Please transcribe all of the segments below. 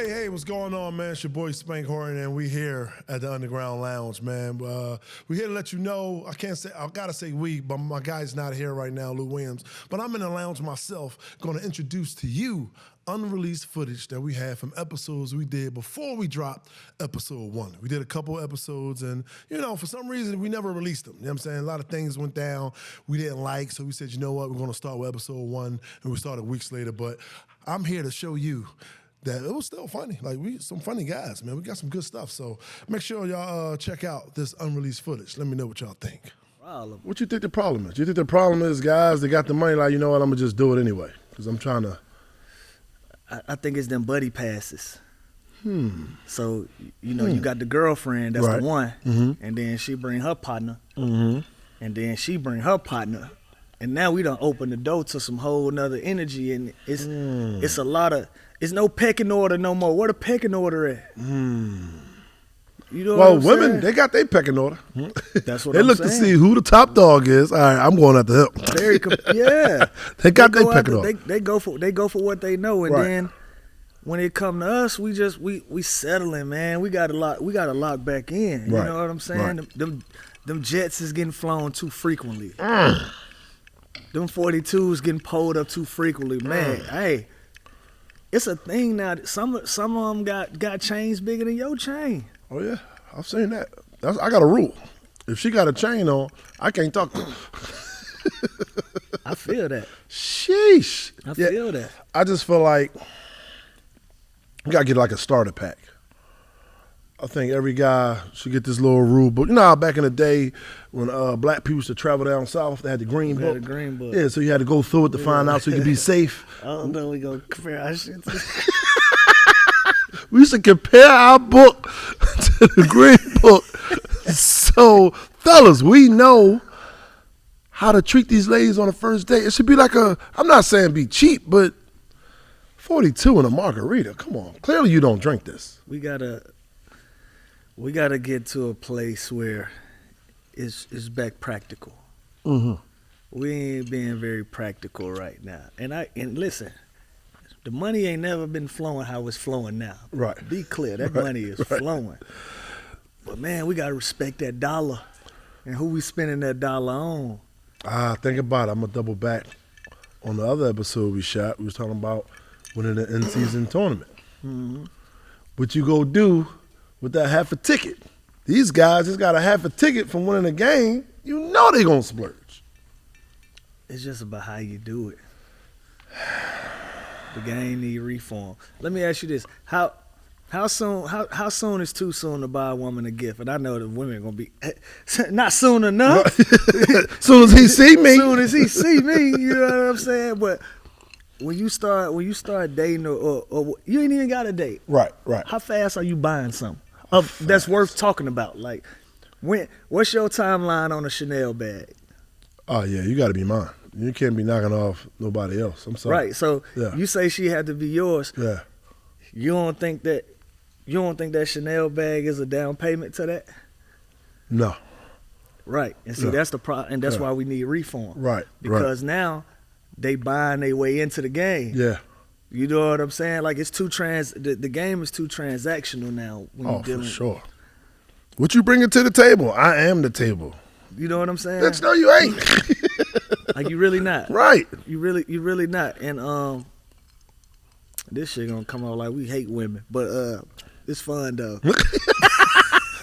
Hey, what's going on, man? It's your boy Spank Horton, and we here at the Underground Lounge, man. We're here to let you know, I gotta say we, but my guy's not here right now, Lou Williams, but I'm in the lounge myself, gonna introduce to you unreleased footage that we had from episodes we did before we dropped episode 1. We did a couple episodes, and, for some reason, we never released them. You know what I'm saying? A lot of things went down we didn't like, so we said, you know what, we're gonna start with episode 1, and we started weeks later, but I'm here to show you that it was still funny. Like, we some funny guys, man. We got some good stuff. So make sure y'all check out this unreleased footage. Let me know what y'all think. What you think the problem is? You think the problem is guys, they got the money, like, you know what, I'm going to just do it anyway because I'm trying to. I think it's them buddy passes. So, you got the girlfriend, that's the one, and then she bring her partner, and then she bring her partner. And now we done open the door to some whole nother energy, and it's a lot of, it's no pecking order no more. Where the pecking order at? You know well, what I'm women, saying? they got their pecking order. That's what they I'm look saying. to see who the top dog is. All right, I'm going at the hip. Yeah. They got their pecking order. They go for what they know, and then when it come to us, we settling, man. We got to lock back in. You know what I'm saying? Them jets is getting flown too frequently. Them 42s getting pulled up too frequently, man. Hey, it's a thing now. Some of them got chains bigger than your chain. Oh yeah, I've seen that. I got a rule. If she got a chain on, I can't talk to her. I feel that. Sheesh. I feel that. I just feel like you gotta get like a starter pack. I think every guy should get this little rule book. You know how back in the day when black people used to travel down south, they had the green book? The green book. Yeah, so you had to go through it to find out so you could be safe. I don't know, we gonna compare our shit to We used to compare our book to the green book. So, fellas, we know how to treat these ladies on a first date. It should be like I'm not saying be cheap, but 42 and a margarita. Come on. Clearly you don't drink this. We gotta get to a place where it's back practical. We ain't being very practical right now. And listen, the money ain't never been flowing how it's flowing now. Right. Be clear, that money is flowing. But man, we gotta respect that dollar and who we spending that dollar on. Think about it. I'm gonna double back on the other episode we shot. We was talking about winning the in-season tournament. What you go do with that half a ticket? These guys just got a half a ticket from winning a game. You know they gonna splurge. It's just about how you do it. The game need reform. Let me ask you this: How soon is too soon to buy a woman a gift? And I know the women are gonna be not soon enough. Soon as he see me. Soon as he see me, you know what I'm saying? But when you start dating or you ain't even got a date. Right. How fast are you buying something that's worth talking about? Like, what's your timeline on a Chanel bag? Oh yeah, you got to be mine. You can't be knocking off nobody else. I'm sorry. Right. So you say she had to be yours. Yeah. You don't think that Chanel bag is a down payment to that? No. Right. And see, that's the problem, and that's why we need reform. Right. Because now they buying their way into the game. Yeah. You know what I'm saying? Like, it's the game is too transactional now when you're dealing. For sure. What you bringing to the table? I am the table. You know what I'm saying? Bitch, no, you ain't. Like, you really not. Right. You really not. And this shit gonna come out like we hate women, but it's fun though.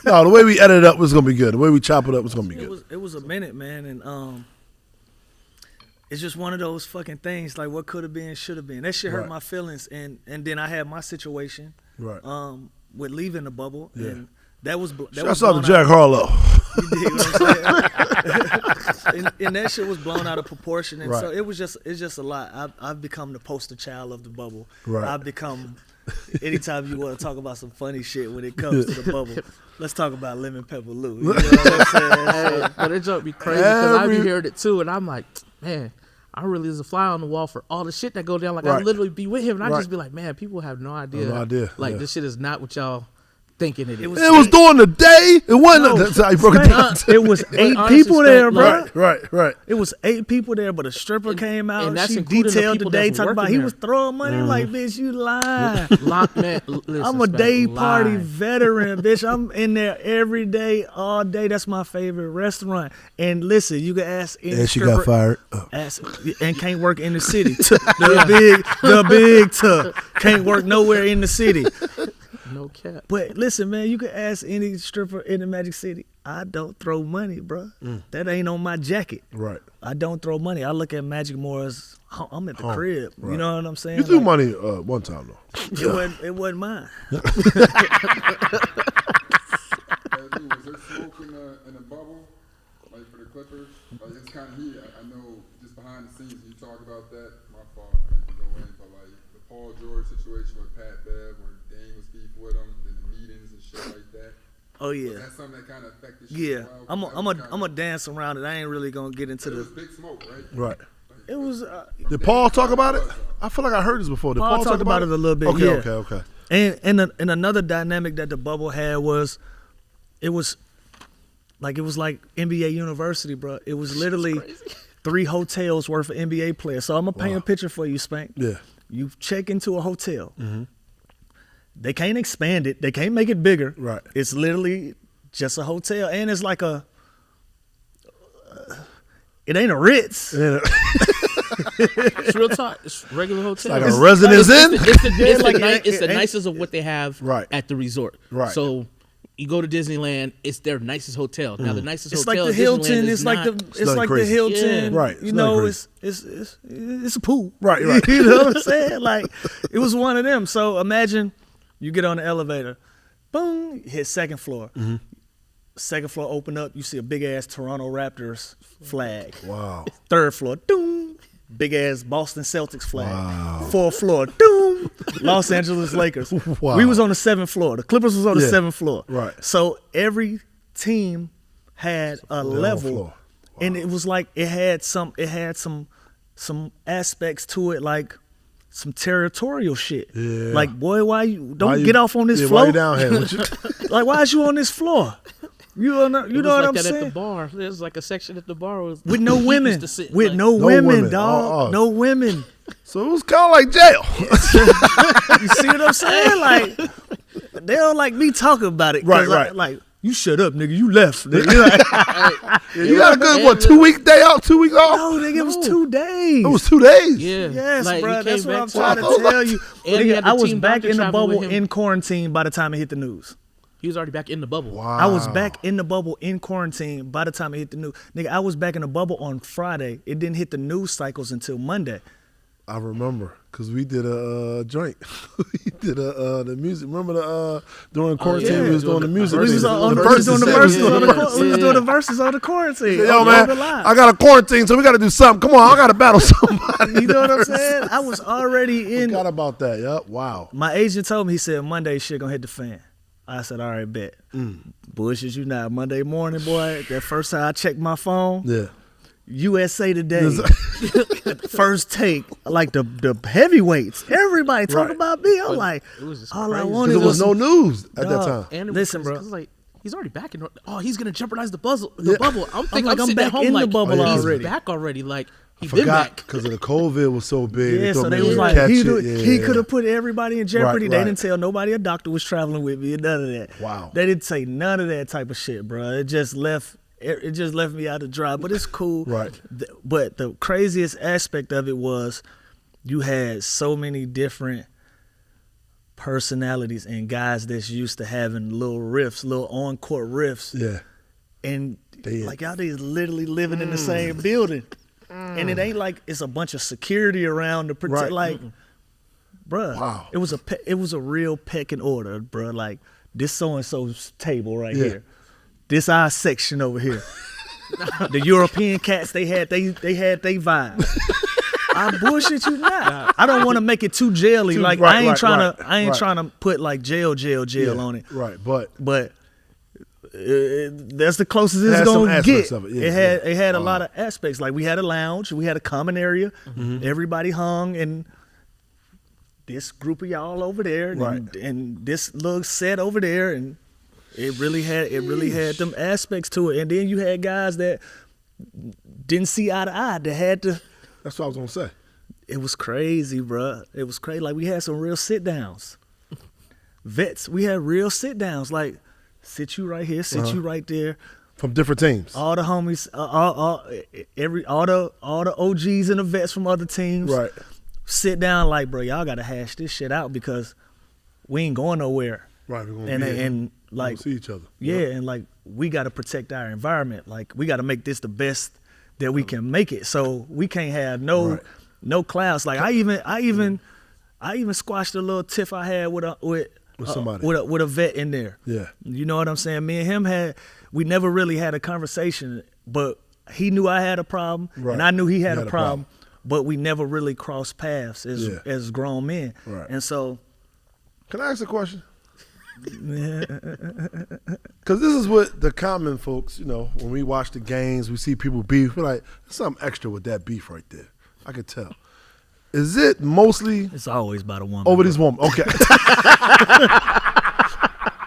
No, the way we edit it up was gonna be good. The way we chop it up was gonna be good. It was a minute, man, and it's just one of those fucking things. Like, what could have been, should have been. That shit hurt my feelings, and then I had my situation, with leaving the bubble, and that was Shouts out to Jack Harlow. You dig what I'm saying? and that shit was blown out of proportion, and so it's just a lot. I've become the poster child of the bubble. I've become. Anytime you want to talk about some funny shit when it comes to the bubble, let's talk about Lemon Pepper Lou. You know what I'm saying? But it joke be crazy because I be hearing it too, and I'm like, man, I really is a fly on the wall for all the shit that go down. Like, I literally be with him, and I just be like, man, people have no idea. No idea. Like, this shit is not what y'all thinking it is. It was during the day. It wasn't. That's how you broke it down. It was 8 honestly, people there, bro. Right. It was 8 people there, but a stripper came out. and that's She including the detailed the people day, that's talking about working he there. was throwing money. I'm like, bitch, you lying. Man, listen, I'm a Spank, day party lying. veteran, bitch. I'm in there every day, all day. That's my favorite restaurant. And listen, you can ask any And she stripper. got fired. Ask, and can't work in the city. the big tub can't work nowhere in the city. No cap. But listen, man, you can ask any stripper in the Magic City. I don't throw money, bro. That ain't on my jacket. Right. I don't throw money. I look at Magic more as I'm at the crib. Right. You know what I'm saying? You threw money one time though. It wasn't mine. Hey, Lou, was there smoke in the bubble, like for the Clippers? Like it's kind of heat. I know just behind the scenes you talk about that. My fault, I didn't go in, but like the Paul George situation with Pat Bev, where Dame was beef with him, then the meetings and shit like that. Oh yeah. Was that something that kind of affected? Yeah. Shit as well? I'm a dance around it. I ain't really gonna get into It was the. big smoke, right? Right. It was. Did Paul talk about it? I feel like I heard this before. Did Paul Paul talked talk about it a little bit, Okay, yeah. okay. And another dynamic that the bubble had was, it was like NBA University, bro. It was literally 3 hotels worth of NBA players. So I'm gonna paint a picture for you, Spank. Yeah. You check into a hotel. They can't expand it. They can't make it bigger. Right. It's literally just a hotel, and it's like a. It ain't a Ritz. Yeah. It's real talk. It's regular hotel. Like a Residence Inn? It's the nicest of what they have Right. at the resort. Right. So you go to Disneyland, it's their nicest hotel. Now the nicest It's hotel like the at Hilton. Disneyland It's is like not, the nothing crazy. Hilton. Yeah. Right. You It's know, nothing it's a pool. Right, right. You know what I'm saying? Like it was one of them. So imagine you get on the elevator, boom, hit second floor. Second floor open up, you see a big ass Toronto Raptors flag. Wow. Third floor, doom, big ass Boston Celtics flag. Wow. Fourth floor, doom, Los Angeles Lakers. Wow. We was on the 7th floor. The Clippers was on the Yeah. 7th floor. Right. So every team had a level, floor. and it was like it had some aspects to it, like some territorial shit. Yeah. Like, boy, why you don't Why you- get off on this yeah, floor? Why you down here? What you- Like, why is you on this floor? You know It what was I'm like that saying? at the bar. There's like a section at the bar with With no he used women. to sit, With like, no No women, women. dog. No women. So it was kind of like jail. You see what I'm saying? Like, they don't like me talking about it. 'cause Right. Like, you shut up, nigga. You left. Nigga. You're like, You got a good, 2-week day out, 2 weeks off? no, nigga, it was 2 days. It was 2 days. Yeah. Yes, Like, bro. he That's came what back I'm to- trying to tell you. And he Nigga, had the I was team back doctor in the travel with bubble him. in quarantine by the time it hit the news. He was already back in the bubble. Wow. I was back in the bubble in quarantine by the time it hit the news. Nigga, I was back in the bubble on Friday. It didn't hit the news cycles until Monday. I remember because we did a joint. We did the music. Remember during quarantine we was doing the music. We was thing. doing the verses. verses on the Yeah. quarantine. We was doing the verses on the quarantine. Yo, on man, the live. I got a quarantine, so we got to do something. Come on, I got to battle somebody. You know what I'm saying? I was already in. Forgot about that. Yep. Wow. My agent told me, he said, Monday shit gonna hit the fan. I said, all right, bet. Bullshit you not. Monday morning, boy, that first time I checked my phone, Yeah. USA Today, first take, like the heavyweights, everybody talking Right. about me. I'm But like, it was just all I crazy. wanted Because there was no some- news at that Dog. time. And it Listen, was bro. cause like he's already back in. Oh, he's gonna jeopardize the bubble. I'm thinking like, I'm I'm sitting back at home in the like bubble he's already. back already. Like he been Forgot back. because of the COVID was so big. Yeah, thought so they maybe was we'd like, catch he it. could have put everybody in jeopardy. Right, They right. didn't tell nobody a doctor was traveling with me, none of that. Wow. They didn't say none of that type of shit, bro. It just left me out to dry, but it's cool. Right. But the craziest aspect of it was you had so many different personalities and guys that's used to having little riffs, little on-court riffs. Yeah. And They- like y'all niggas literally living in the same building. And it ain't like it's a bunch of security around to protect. Right. Like, bruh, Wow. it was a real pecking order, bruh. Like this so and so's table right Yeah. here, this our section over here. The European cats they had they vibe. I bullshit you not. I don't want to make it too jaily. Like right, I ain't right, trying to right. trying to put like jail Yeah. on it. Right. But But that's the closest It it's had some gonna aspects get. of it, yeah, It had a Wow. lot of aspects. Like we had a lounge, we had a common area. Mm-hmm. Everybody hung, and this group of y'all over there, Right. and this little set over there, and it really had them aspects to it. And then you had guys that didn't see eye to eye, that had to. That's what I was gonna say. It was crazy, bruh. It was crazy. Like, we had some real sit downs. Vets, we had real sit downs. Like, sit you right here, sit you right there. From different teams. All the homies, all the OGs and the vets from other teams, Right. sit down like, bro, y'all gotta hash this shit out because we ain't going nowhere. Right. We're gonna And like, see each other. yeah, and like, we gotta protect our environment. Like, we gotta make this the best that we can make it. So we can't have no clouds. Like, I even squashed a little tiff I had with somebody. with a vet in there. Yeah. You know what I'm saying? Me and him we never really had a conversation, but he knew I had a problem, Right. and I knew he had a problem, but we never really crossed paths as grown men. Right. And so, Can I ask a question? Because this is what the common folks, you know, when we watch the games, we see people beef. We're like, there's something extra with that beef right there. I could tell. Is it mostly it's always about a woman. over this woman? Okay.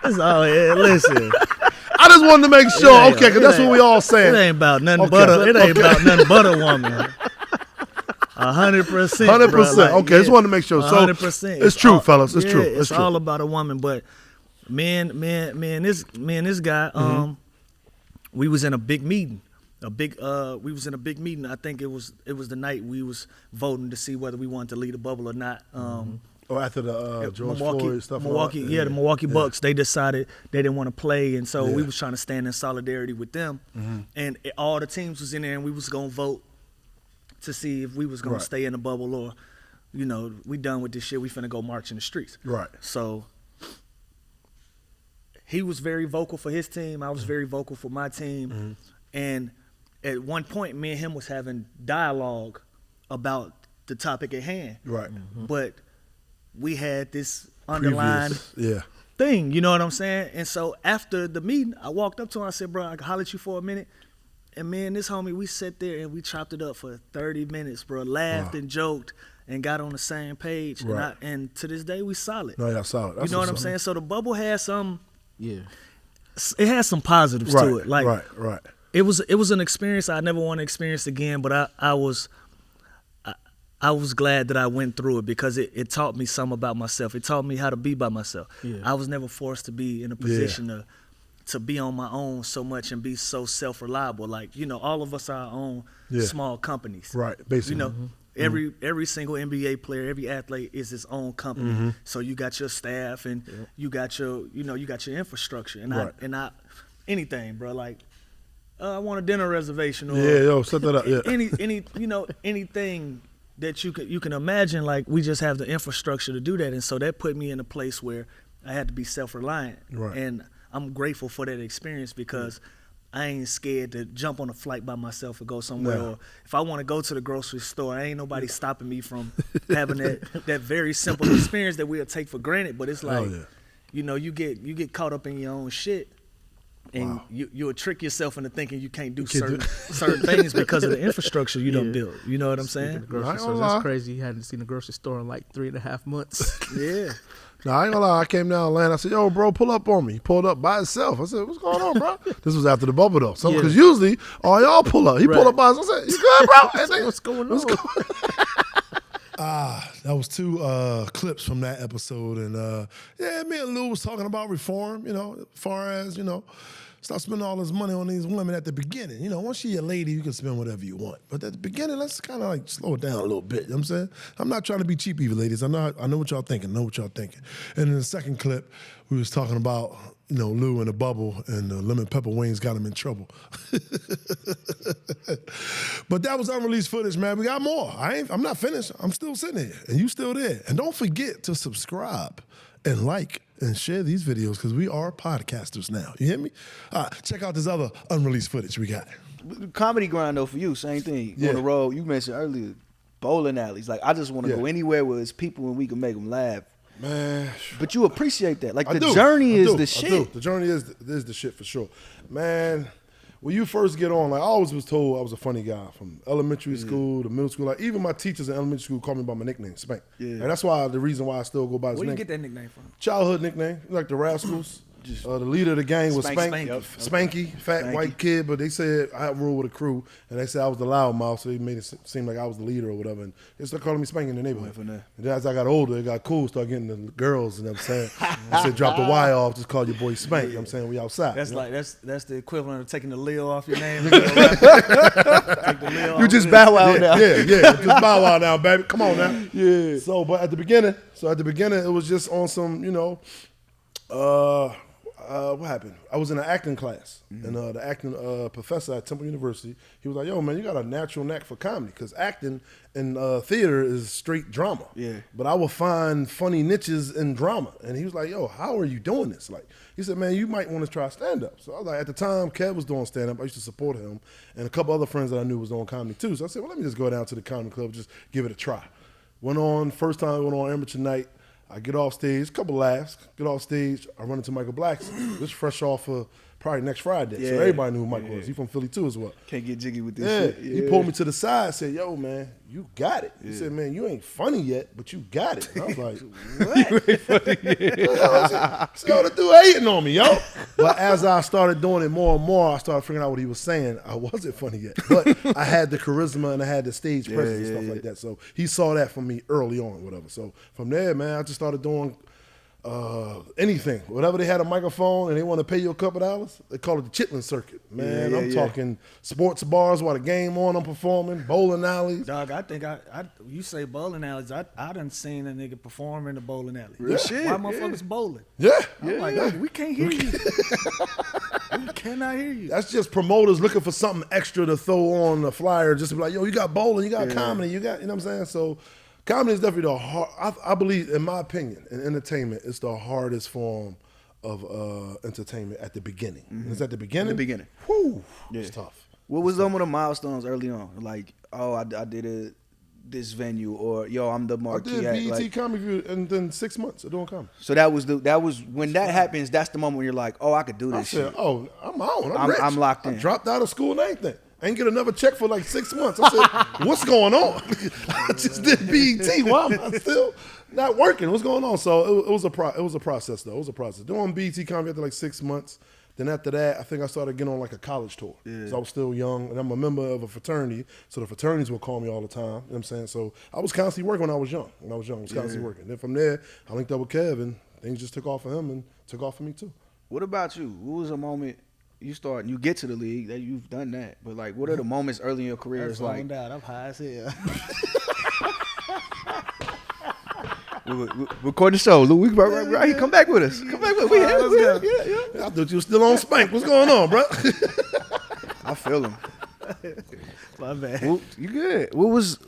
It's always, listen. I just wanted to make sure. ain't- Okay, because it that's what ain't- we all saying. It ain't about nothing Okay. but a woman. 100%. 100%. Okay, just wanted to make sure. So 100%. it's true, fellas. It's true. It's true. all about a woman. But this guy, we was in a big meeting. We was in a big meeting. I think it was the night we was voting to see whether we wanted to leave the bubble or not. After the George Milwaukee, Floyd stuff. Milwaukee, the Milwaukee Bucks, they decided they didn't want to play, and so we was trying to stand in solidarity with them. And all the teams was in there, and we was gonna vote to see if we was gonna stay in the bubble or, you know, we done with this shit. We finna go march in the streets. Right. So he was very vocal for his team. I was very vocal for my team, and at one point, me and him was having dialogue about the topic at hand. Right. But we had this underlying Yeah. thing, you know what I'm saying? And so after the meeting, I walked up to him, I said, bro, I can holler at you for a minute. And me and this homie, we sat there and we chopped it up for 30 minutes, bro. Laughed and joked and got on the same page. Right. And to this day, we solid. No, yeah, solid. You know what I'm saying? So the bubble has some, Yeah. it has some positives to it. Like, right. it was an experience I never want to experience again, but I was glad that I went through it because it taught me something about myself. It taught me how to be by myself. Yeah. I was never forced to be in a position to be on my own so much and be so self-reliable. Like, you know, all of us are our own small companies. Right, basically. You know, every single NBA player, every athlete is his own company. So you got your staff and you got your infrastructure. And I anything, bro, like I want a dinner reservation or set that up. Yeah. anything that you can imagine. Like, we just have the infrastructure to do that, and so that put me in a place where I had to be self-reliant. Right. And I'm grateful for that experience because I ain't scared to jump on a flight by myself and go somewhere. No. Or if I want to go to the grocery store, ain't nobody stopping me from having that very simple experience that we'll take for granted. But it's like, you know, you get caught up in your own shit. And you'll trick yourself into thinking you can't do certain things because of the infrastructure you don't build. You know what I'm saying? The grocery store, that's crazy. You hadn't seen the grocery store in like 3.5 months. Yeah. No, I ain't gonna lie. I came down to Atlanta. I said, yo, bro, pull up on me. He pulled up by himself. I said, what's going on, bro? This was after the bubble, though. Because usually, all y'all pull up. He pulled up by himself. I said, you good, bro? What's going on? That was 2 clips from that episode. And, me and Lou was talking about reform, you know, as far as, you know, stop spending all this money on these women at the beginning. You know, once you're a lady, you can spend whatever you want. But at the beginning, let's kind of like slow it down a little bit. You know what I'm saying? I'm not trying to be cheap either, ladies. I know what y'all thinking. And in the second clip, we was talking about, you know, Lou in the bubble and the lemon pepper wings got him in trouble. But that was unreleased footage, man. We got more. I'm not finished. I'm still sitting here, and you still there. And don't forget to subscribe and like and share these videos because we are podcasters now. You hear me? All right, check out this other unreleased footage we got. Comedy grind though for you, same thing. Yeah. On the road, you mentioned earlier, bowling alleys. Like, I just want to go anywhere where it's people and we can make them laugh. Man, But you appreciate that. Like, I the do. journey I is do. the I shit. do. The journey is the shit for sure. Man, when you first get on, like I always was told I was a funny guy from elementary school to middle school. Like even my teachers in elementary school called me by my nickname, Spank. Yeah. And that's why the reason why I still go by his name. Where you get that nickname from? Childhood nickname, like the Rascals. The leader of the gang was Spank. Spanky, fat white kid, but they said I ruled with a crew, and they said I was the loudmouth, so they made it seem like I was the leader or whatever. And they started calling me Spank in the neighborhood. And then as I got older, it got cool, started getting the girls, and I'm saying, I said drop the Y off, just call your boy Spank. You know what I'm saying, we outside. That's like that's the equivalent of taking the Lil off your name. You just bow out now. Yeah, just bow out now, baby. Come on now. Yeah. So, but at the beginning, it was just on some, what happened? I was in an acting class, and the acting professor at Temple University, he was like, yo, man, you got a natural knack for comedy, because acting and theater is straight drama. Yeah. But I will find funny niches in drama. And he was like, yo, how are you doing this? Like, he said, man, you might want to try stand-up. So I was like, at the time, Kev was doing stand-up. I used to support him, and a couple other friends that I knew was doing comedy too. So I said, well, let me just go down to the comedy club, just give it a try. First time I went on amateur night. I get off stage, a couple laughs, get off stage, I run into Michael Blackson. This fresh off of probably next Friday. So everybody knew who Mike was. He from Philly too as well. Can't get jiggy with this shit. He pulled me to the side, said, yo, man, you got it. He said, man, you ain't funny yet, but you got it. And I was like, what? You ain't funny yet. So the dude hating on me, yo. But as I started doing it more and more, I started figuring out what he was saying. I wasn't funny yet, but I had the charisma and I had the stage presence and stuff like that. So he saw that from me early on, whatever. So from there, man, I just started doing anything, whatever they had a microphone and they want to pay you a couple dollars, they call it the Chitlin circuit. Man, I'm talking sports bars while the game on, I'm performing, bowling alleys. Dog, I think you say bowling alleys, I done seen a nigga perform in the bowling alley. Real shit. Why motherfuckers bowling? I'm like, we can't hear you. We cannot hear you. That's just promoters looking for something extra to throw on the flyer, just to be like, yo, you got bowling, you got comedy, you got, you know what I'm saying? So comedy is definitely the hard, I believe, in my opinion, in entertainment, it's the hardest form of entertainment at the beginning. It's at the beginning? The beginning. Whew, it's tough. What was some of the milestones early on? Like, oh, I did this venue, or yo, I'm the marquee. I did BET Comedy View, and then 6 months of doing comedy. So that was when that happens, that's the moment when you're like, oh, I could do this shit. Oh, I'm on. I'm rich. I'm locked in. I dropped out of school and everything. I ain't get another check for like 6 months. I said, what's going on? I just did BET. Why am I still not working? What's going on? So it was a process, though. It was a process. Doing BET Comedy after like 6 months. Then after that, I think I started getting on like a college tour. So I was still young, and I'm a member of a fraternity, so the fraternities would call me all the time. You know what I'm saying? So I was constantly working when I was young. I was constantly working. Then from there, I linked up with Kev, and things just took off for him and took off for me too. What about you? What was a moment you get to the league, that you've done that, but like, what are the moments early in your career? It's like, I'm high as hell. we're recording the show. Lou, right here. Come back with us. Come back with us. I thought you were still on Spank. What's going on, bro? I feel him. My bad. Well, you good. What was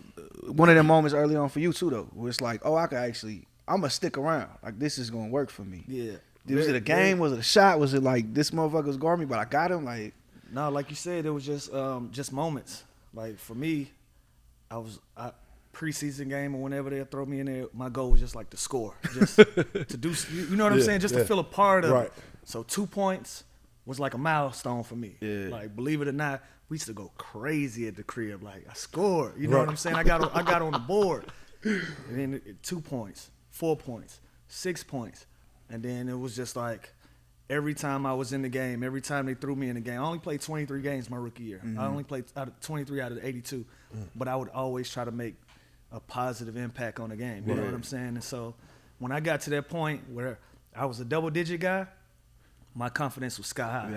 one of them moments early on for you too, though, where it's like, oh, I'm gonna stick around. Like, this is gonna work for me. Yeah. Was it a game? Was it a shot? Was it like, this motherfucker's guarding me, but I got him? Like, no, like you said, it was just moments. Like for me, preseason game or whenever they throw me in there, my goal was just like to score, just to do. You know what I'm saying? Just to feel a part of it. So 2 points was like a milestone for me. Yeah. Like, believe it or not, we used to go crazy at the crib. Like, I scored. You know what I'm saying? I got on the board. And then 2 points, 4 points, 6 points. And then it was just like every time I was in the game, every time they threw me in the game, I only played 23 games my rookie year. I only played 23 out of the 82. But I would always try to make a positive impact on the game. You know what I'm saying? And so when I got to that point where I was a double-digit guy, my confidence was sky high.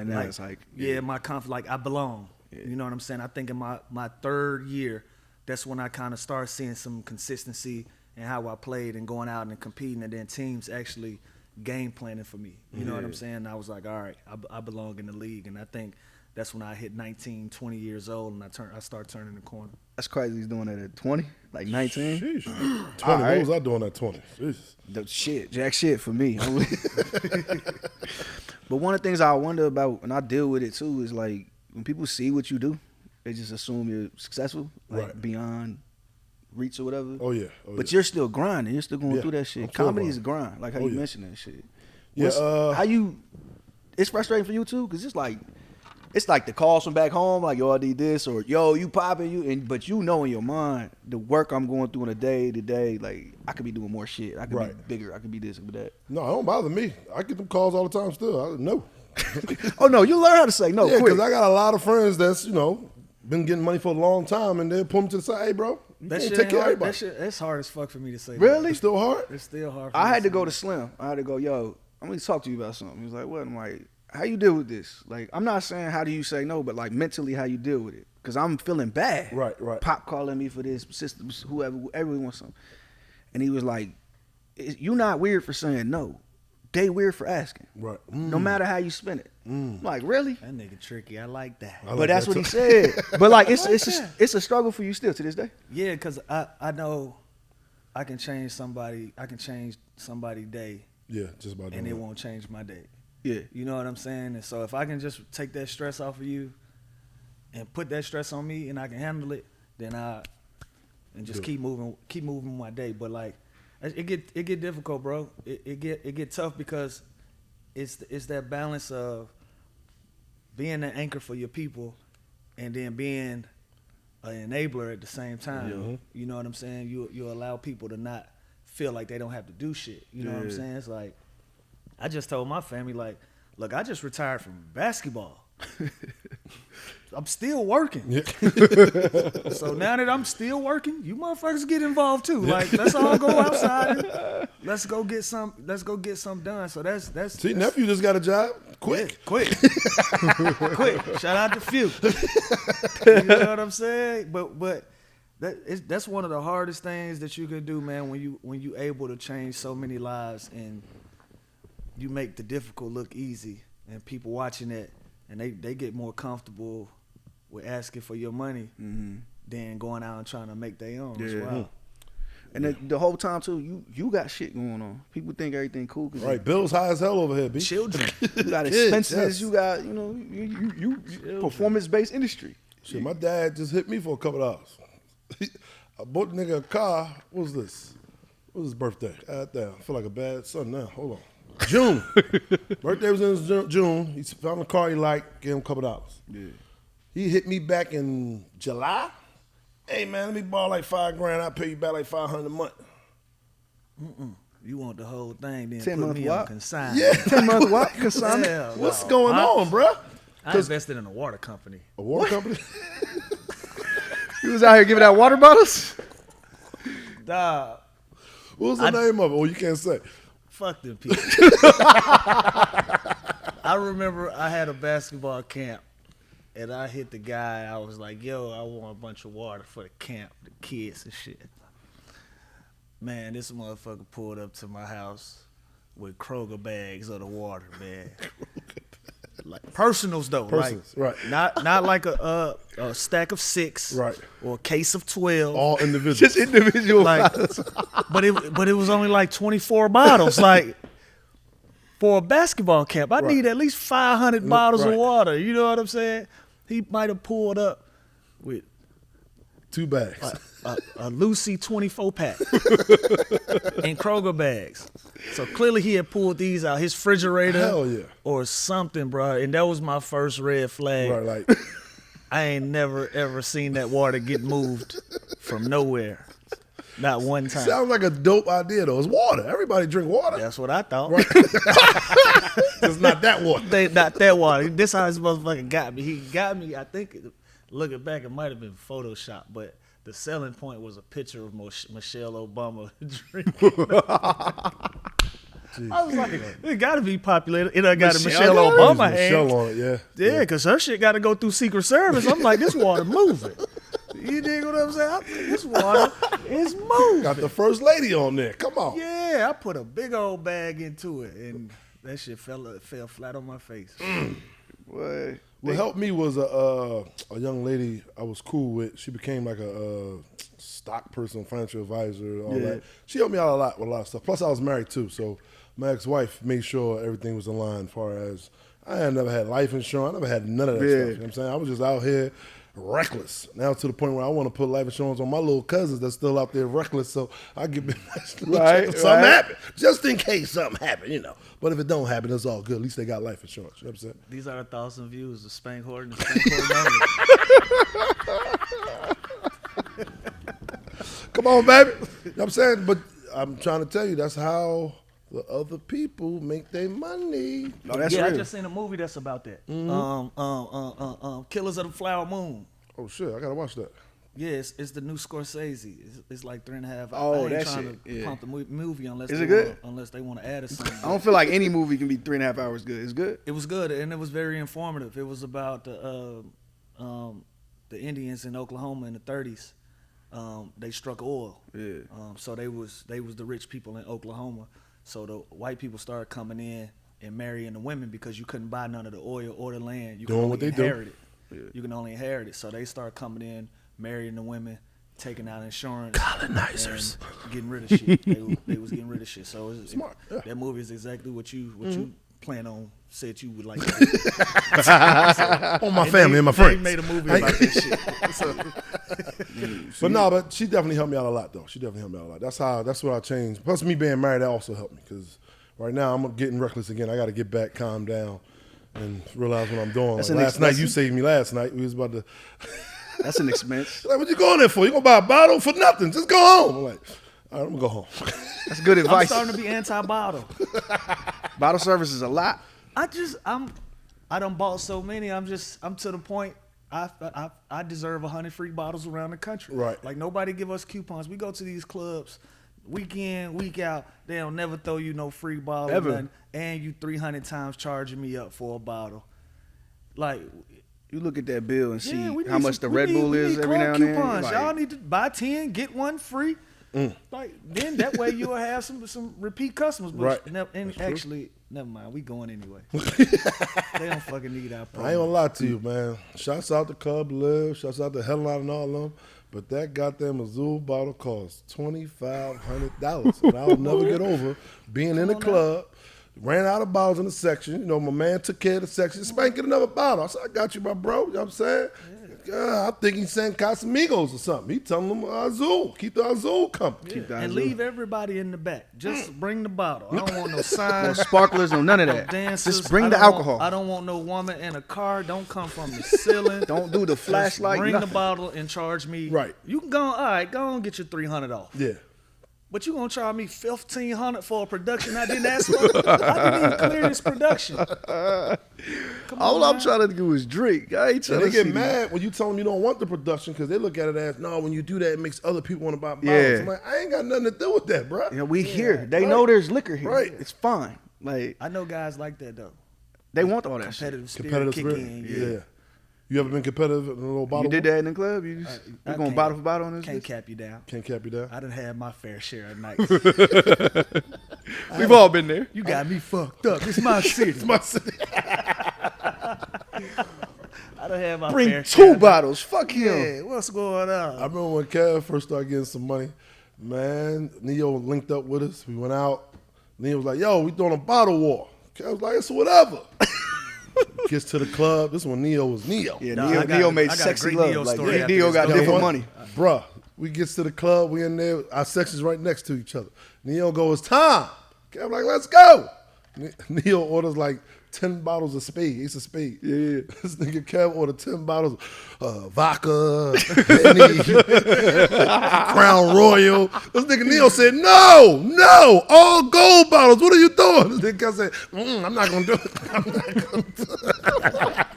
My confidence, like, I belong. You know what I'm saying? I think in my third year, that's when I kind of started seeing some consistency in how I played and going out and competing, and then teams actually game planning for me. You know what I'm saying? I was like, all right, I belong in the league. And I think that's when I hit 19, 20 years old, and I started turning the corner. That's crazy. He's doing that at 20, like 19. Sheesh. 20. What was I doing at 20? Jesus. Jack shit for me. But one of the things I wonder about, and I deal with it too, is like, when people see what you do, they just assume you're successful, like beyond reach or whatever. But you're still grinding. You're still going through that shit. Comedy is a grind, like how you mentioned that shit. It's frustrating for you too, because it's like, it's like the calls from back home, like, yo, I need this, or yo, you popping, but you know in your mind, the work I'm going through in a day to day, like, I could be doing more shit. I could be bigger. I could be this, I could be that. No, it don't bother me. I get them calls all the time still. No. Oh, no, you learn how to say no quick. Because I got a lot of friends that's, been getting money for a long time, and they'll pull me to the side, hey, bro, you can't take care of everybody. That's hard as fuck for me to say. Really? It's still hard? It's still hard for I me had to say go that. to Slim. I had to go, yo, I'm going to talk to you about something. He was like, what? I'm like, how you deal with this? Like, I'm not saying how do you say no, but like mentally how you deal with it. Because I'm feeling bad. Right. Pop calling me for this, systems, whoever, everyone wants something. And he was like, you not weird for saying no. They weird for asking. Right. No matter how you spin it. I'm like, really? That nigga tricky. I like that. But that's what he said. But like, it's a struggle for you still to this day. Yeah, because I know I can change somebody. I can change somebody's day. Yeah, just about and that. it won't change my day. Yeah. You know what I'm saying? And so if I can just take that stress off of you and put that stress on me and I can handle it, then just keep moving my day. But like it get difficult, bro. It get tough because it's that balance of being an anchor for your people and then being an enabler at the same time. Mm-hmm. You know what I'm saying? You allow people to not feel like they don't have to do shit. You know what I'm saying? It's like I just told my family, like, look, I just retired from basketball. I'm still working. Yeah. So now that I'm still working, you motherfuckers get involved too. Like, let's all go outside and let's go get some done. So that's nephew just got a job. Quick. Yeah, quick. Quick. Shout out to Few. You know what I'm saying? But that's one of the hardest things that you can do, man, when you able to change so many lives and you make the difficult look easy, and people watching it and they get more comfortable with asking for your money than going out and trying to make their own as well. And the whole time too, you got shit going on. People think everything cool. Right, bills high as hell over here, B. Children. You got expenses. You got you performance based industry. Shit, my dad just hit me for a couple dollars. I bought the nigga a car. What was this? What was his birthday? Damn, I feel like a bad son now. Hold on. June. Birthday was in June. He found a car he liked, gave him a couple dollars. Yeah. He hit me back in July. Hey man, let me borrow like $5,000. I'll pay you back like $500 a month. You want the whole thing, then 10 put month me what? on consignment. Yeah, 10-month what? Consignment? Yeah, What's going on, bro? I invested in a water company. A water company? You was out here giving out water bottles? Dog. What was the name of it? Oh, you can't say. Fuck them people. I remember I had a basketball camp, and I hit the guy. I was like, yo, I want a bunch of water for the camp, the kids and shit. Man, this motherfucker pulled up to my house with Kroger bags of the water, man. Like personals though, Personals, like right. not like a stack of 6, right, or a case of 12. All individuals, just individual. Like, but it was only like 24 bottles. Like for a basketball camp, I need at least 500 bottles of water. You know what I'm saying? He might have pulled up with 2 bags, a Lucy 24 pack, and Kroger bags. So clearly he had pulled these out his refrigerator, hell yeah, or something, bro. And that was my first red flag. Right, like I ain't never ever seen that water get moved from nowhere. Not one time. Sounds like a dope idea though. It's water. Everybody drink water. That's what I thought. Right. It's not that water. Not that water. This how this motherfucker got me. He got me. I think looking back, it might have been Photoshop, but the selling point was a picture of Michelle Obama drinking. I was like, it got to be populated. It got a Michelle Obama hand. Michelle on it, yeah, because her shit got to go through Secret Service. I'm like, this water moving. You dig what I'm saying? This water is moving. Got the first lady on there. Come on. Yeah, I put a big old bag into it, and that shit fell flat on my face. What helped me was a young lady I was cool with. She became like a stock person, financial advisor, all that. She helped me out a lot with a lot of stuff. Plus, I was married too, so my ex-wife made sure everything was in line as far as I had never had life insurance. I never had none of that stuff. You know what I'm saying? I was just out here reckless. Now to the point where I want to put life insurance on my little cousins that's still out there reckless, so I give them something happen, just in case something happen, you know. But if it don't happen, it's all good. At least they got life insurance. You know what I'm saying? These are the thoughts and views of Spank Horton and Spank Horton. Come on, baby. You know what I'm saying? But I'm trying to tell you, that's how the other people make their money. No, that's real. I real. just seen a movie that's about that. Killers of the Flower Moon. Oh shit, I gotta watch that. Yeah, it's the new Scorsese. It's like 3.5 hours. Oh, I ain't that trying shit. to pump the movie unless Is they it good? unless they want to add or something. I don't feel like any movie can be 3.5 hours good. It's good. It was good and it was very informative. It was about the Indians in Oklahoma in the 30s. They struck oil. Yeah. So they was the rich people in Oklahoma. So the white people started coming in and marrying the women because you couldn't buy none of the oil or the land. You could only inherit it. Yeah. You can only inherit it. So they started coming in, marrying the women, taking out insurance. Colonizers. Getting rid of shit. they was getting rid of shit. So Smart. Yeah. That movie is exactly what you plan on said you would like to do. On my family and my friends. They made a movie about this shit. But she definitely helped me out a lot, though. She definitely helped me out a lot. That's what I changed. Plus, me being married, that also helped me because right now I'm getting reckless again. I got to get back, calm down, and realize what I'm doing. Like last night, you saved me last night. We was about to. That's an expense. Like, what you going there for? You gonna buy a bottle for nothing? Just go home. I'm like, all right, I'm gonna go home. That's good advice. I'm starting to be anti-bottle. Bottle service is a lot. I done bought so many. I'm to the point. I deserve 100 free bottles around the country. Right. Like nobody give us coupons. We go to these clubs, week in, week out. They don't never throw you no free bottle. Ever. Nothing, and you 300 times charging me up for a bottle. Like. You look at that bill and see we how need much the we Red need- Bull we is need every now club and then. coupons. Like, Y'all need to buy 10, get one free. Like then that way you'll have some repeat customers. But Right. Actually, never mind. We going anyway. They don't fucking need our promo. I ain't gonna lie to you, man. Shouts out to Cub Live. Shouts out to Headline and all of them. But that goddamn Azul bottle costs $2,500. And I'll never get over being in the club. Ran out of bottles in the section. You know, my man took care of the section. Spank, get another bottle. I said, I got you, my bro. You know what I'm saying? I think he's saying Casamigos or something. He telling them Azul. Keep the Azul coming. Yeah. And leave everybody in the back. Just bring the bottle. I don't want no signs. No sparklers, no none of that. Dancers. Just bring the alcohol. I don't want no woman in a car. Don't come from the ceiling. Don't do the flashlight. Bring nothing. the bottle and charge me. Right. You can go, all right, go and get your $300 off. Yeah. But you gonna charge me $1,500 for a production I didn't ask for? I didn't even clear this production. All I'm trying to do is drink. I ain't trying And they to get mad when you tell them you don't want the production because they look at it as, no, when you do that, it makes other people want to buy bottles. Yeah. I'm like, I ain't got nothing to do with that, bro. You know, we here. They know there's liquor here. Right. It's fine. Like I know guys like that though. they want all that shit. Competitive spirit Competitive kick spirit. in. Yeah. You ever been competitive in a little bottle? You did that in the club? You just I going can't- bottle for bottle on this? Can't bitch? cap you down. Can't cap you down. I done had my fair share of nights. We've all been there. You got me fucked up. It's my city. It's my city. I done had my Bring fair share. 2 bottles. Fuck him. Yeah, what's going on? I remember when Kev first started getting some money. Man, Neo linked up with us. We went out. Neo was like, yo, we doing a bottle war. Kev was like, it's whatever. Gets to the club. This one Neo was Neo. Yeah, Nah, Neo made I got a sexy great love. Neo Like story after Neo this. got Go different ahead. money. Bruh, we gets to the club. We in there. Our section's right next to each other. Neo goes, time. Kev like, let's go. Neo orders like 10 bottles of Spade. Ace of Spade. Yeah. This nigga Kev ordered 10 bottles of vodka, Henny, Crown Royal. This nigga Neo said, no, all gold bottles. What are you doing? This nigga Kev said, I'm not going to do it. I'm not going to do it.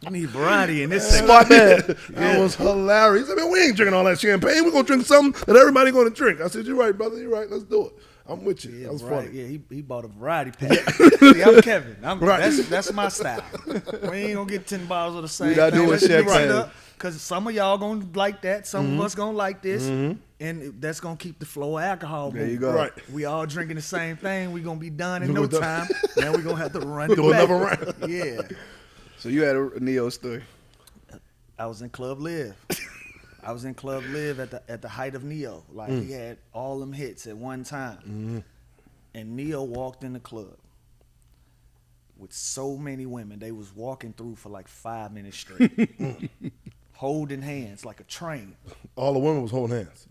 You need variety in this Smart segment. man. That was hilarious. I mean, we ain't drinking all that champagne. We're going to drink something that everybody going to drink. I said, you're right, brother. You're right. Let's do it. I'm with you. Yeah, that was right. funny. Yeah, he bought a variety pack. See, I'm Kevin. Right. That's my style. We ain't gonna get 10 bottles of the same. We not thing. doing Let's mix champagne. it up, cause some of y'all gonna like that. Some of us gonna like this, and that's gonna keep the flow of alcohol. There you moving. go. Right. We all drinking the same thing. We gonna be done in We no gonna time. Now we gonna have to run Do the back. another round. Yeah. So you had a Neo story. I was in Club Live. I was in Club Live at the height of Neo. Like he had all them hits at one time. And Neo walked in the club. with so many women. They was walking through for like 5 minutes straight, holding hands like a train. All the women was holding hands.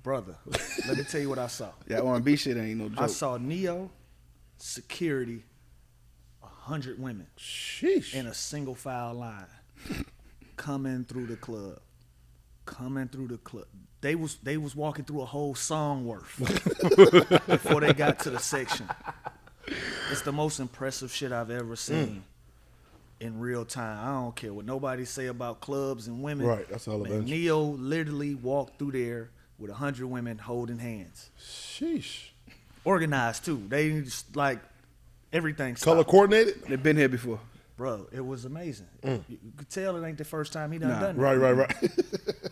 Brother, let me tell you what I saw. That R&B shit ain't no joke. I saw Neo, security, 100 women. Sheesh. In a single file line, coming through the club. They was walking through a whole song worth before they got to the section. It's the most impressive shit I've ever seen in real time. I don't care what nobody say about clubs and women. Right, that's all about it. Neo literally walked through there with 100 women holding hands. Sheesh. Organized too. They just like everything. Color coordinated? They've been here before. Bro, it was amazing. You could tell it ain't the first time he done it. Right.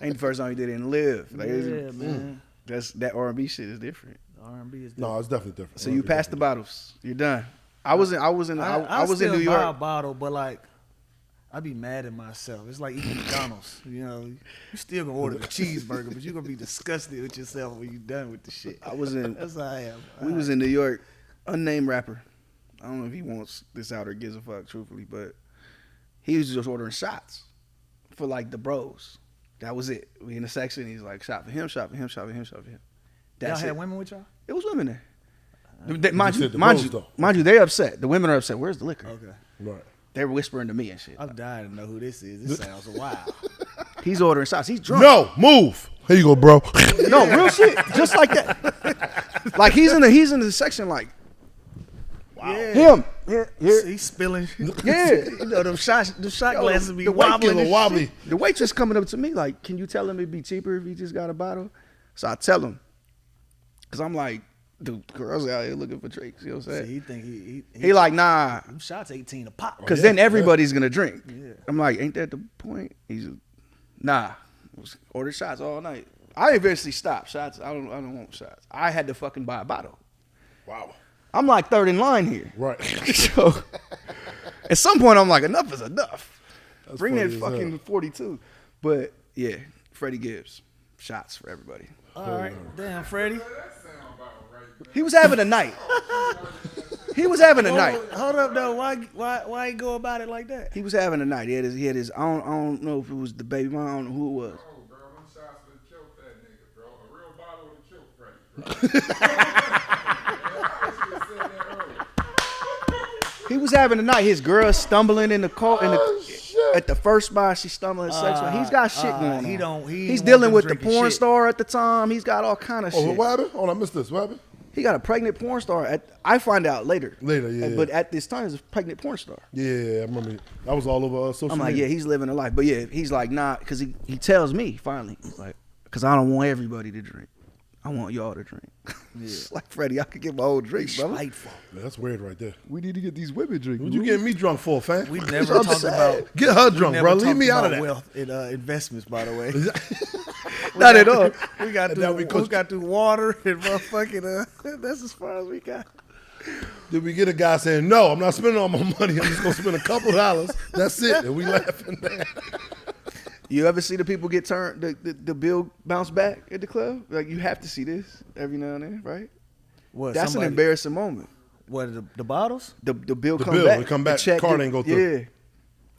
Ain't the first time he did it in Live. Like, Yeah, man. That R&B shit is different. R&B is different. No, it's definitely different. So you passed the bottles. You're done. I was in New York. Buy a bottle, but like I be mad at myself. It's like eating McDonald's. You know, you still gonna order the cheeseburger, but you're gonna be disgusted with yourself when you're done with the shit. That's how I am. We was in New York, unnamed rapper. I don't know if he wants this out or gives a fuck, truthfully, but he was just ordering shots for like the bros. That was it. We in the section. He's like, shot for him, shot for him, shot for him, shot for him. Y'all had women with y'all? It was women there. Mind you, they upset. The women are upset. Where's the liquor? Okay. Right. They're whispering to me and shit. I'm dying to know who this is. This sounds wild. He's ordering shots. He's drunk. No, move. Here you go, bro. No, real shit. Just like that. Like he's in the section like, wow. Him. Yeah. He's spilling. Yeah. You know, them shot glasses be wobbly. The waitress coming up to me like, can you tell him it'd be cheaper if he just got a bottle? So I tell him. Because I'm like, the girls out here looking for drinks. You know what I'm saying? So he think he like, nah. Them shots 18 a pop. Because then everybody's going to drink. Yeah. I'm like, ain't that the point? He's nah. Order shots all night. I eventually stopped shots. I don't want shots. I had to fucking buy a bottle. Wow. I'm like third in line here. Right. So at some point I'm like, enough is enough. That's Bring that fucking 42. But yeah, Freddie Gibbs. Shots for everybody. All right. Damn, Freddie. He was having a night. He was having a night. Hold up, though. Why he go about it like that? He was having a night. He had his I don't know if it was the baby mom. I don't know who it was. Oh, bro, them shots would have killed that nigga, bro. A real bottle would have killed Freddie, bro. He was having a night. His girl stumbling in the car. At the first bar, she stumbling sexually. He's got shit going on. He's dealing with the porn star at the time. He's got all kind of shit. Oh, what happened? Hold on, I missed this. What happened? He got a pregnant porn star. I find out later. Yeah. But at this time, it's a pregnant porn star. Yeah, I remember. That was all over social media. I'm like, yeah, he's living a life. But yeah, he's like, nah, because he tells me finally, he's like, because I don't want everybody to drink. I want y'all to drink. Yeah. Like, Freddie, I could get my own drink, brother. Yeah, that's weird right there. We need to get these women drinking. What you getting me drunk for, fam? We never talked about... Get her drunk, bro. Leave me out of that. Wealth in investments, by the way. Not at all. We got through water and motherfucking... that's as far as we got. Did we get a guy saying, no, I'm not spending all my money. I'm just going to spend a couple dollars. That's it. And we laughing. You ever see the people get turned, the bill bounce back at the club? Like, you have to see this every now and then, right? What? That's an embarrassing moment. What, the bottles? The bill the come bill, back. It come back. The card ain't go through. Yeah.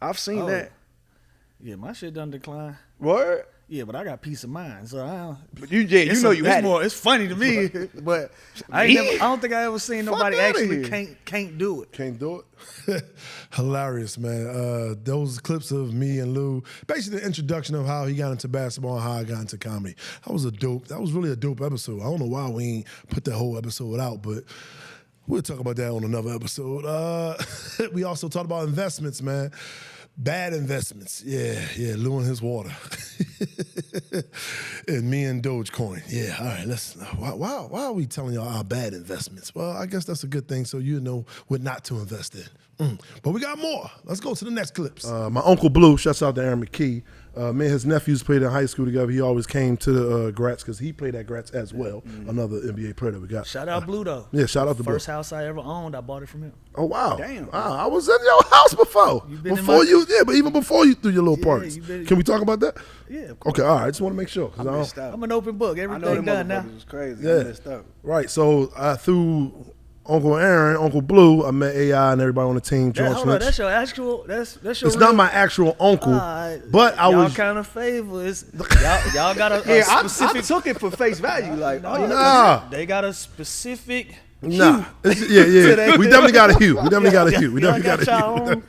I've seen that. Yeah, my shit done decline. What? Yeah, but I got peace of mind, so I don't. But you had it. It's funny to me, but I don't think I ever seen nobody actually can't do it. Can't do it. Hilarious, man. Those clips of me and Lou, basically the introduction of how he got into basketball and how I got into comedy. That was really a dope episode. I don't know why we ain't put that whole episode out, but we'll talk about that on another episode. We also talked about investments, man. Bad investments. Yeah, Lou and his water. And me and Dogecoin. Yeah, all right, why are we telling y'all our bad investments? Well, I guess that's a good thing so you know what not to invest in. But we got more. Let's go to the next clips. My Uncle Blue, shouts out to Aaron McKee. Me and his nephews played in high school together. He always came to the Gratz because he played at Gratz as well. Another NBA player that we got. Shout out Blue, though. Yeah, shout out to Blue. First house I ever owned, I bought it from him. Oh, wow. Damn. Wow, I was in your house before. But even before you threw your little parties. Can we talk about that? Yeah, of course. Okay, all right. I just want to make sure. I'm an open book. Everything done now. Was crazy. Yeah. Right. So I threw Uncle Aaron, Uncle Blue. I met AI and everybody on the team. Hold on, that's your actual. That's your. It's not my actual uncle, but I was kind of favors. Y'all got a specific. I took it for face value. Like, they got a specific. Nah, yeah. We definitely got a hue. We definitely got a hue. We definitely got a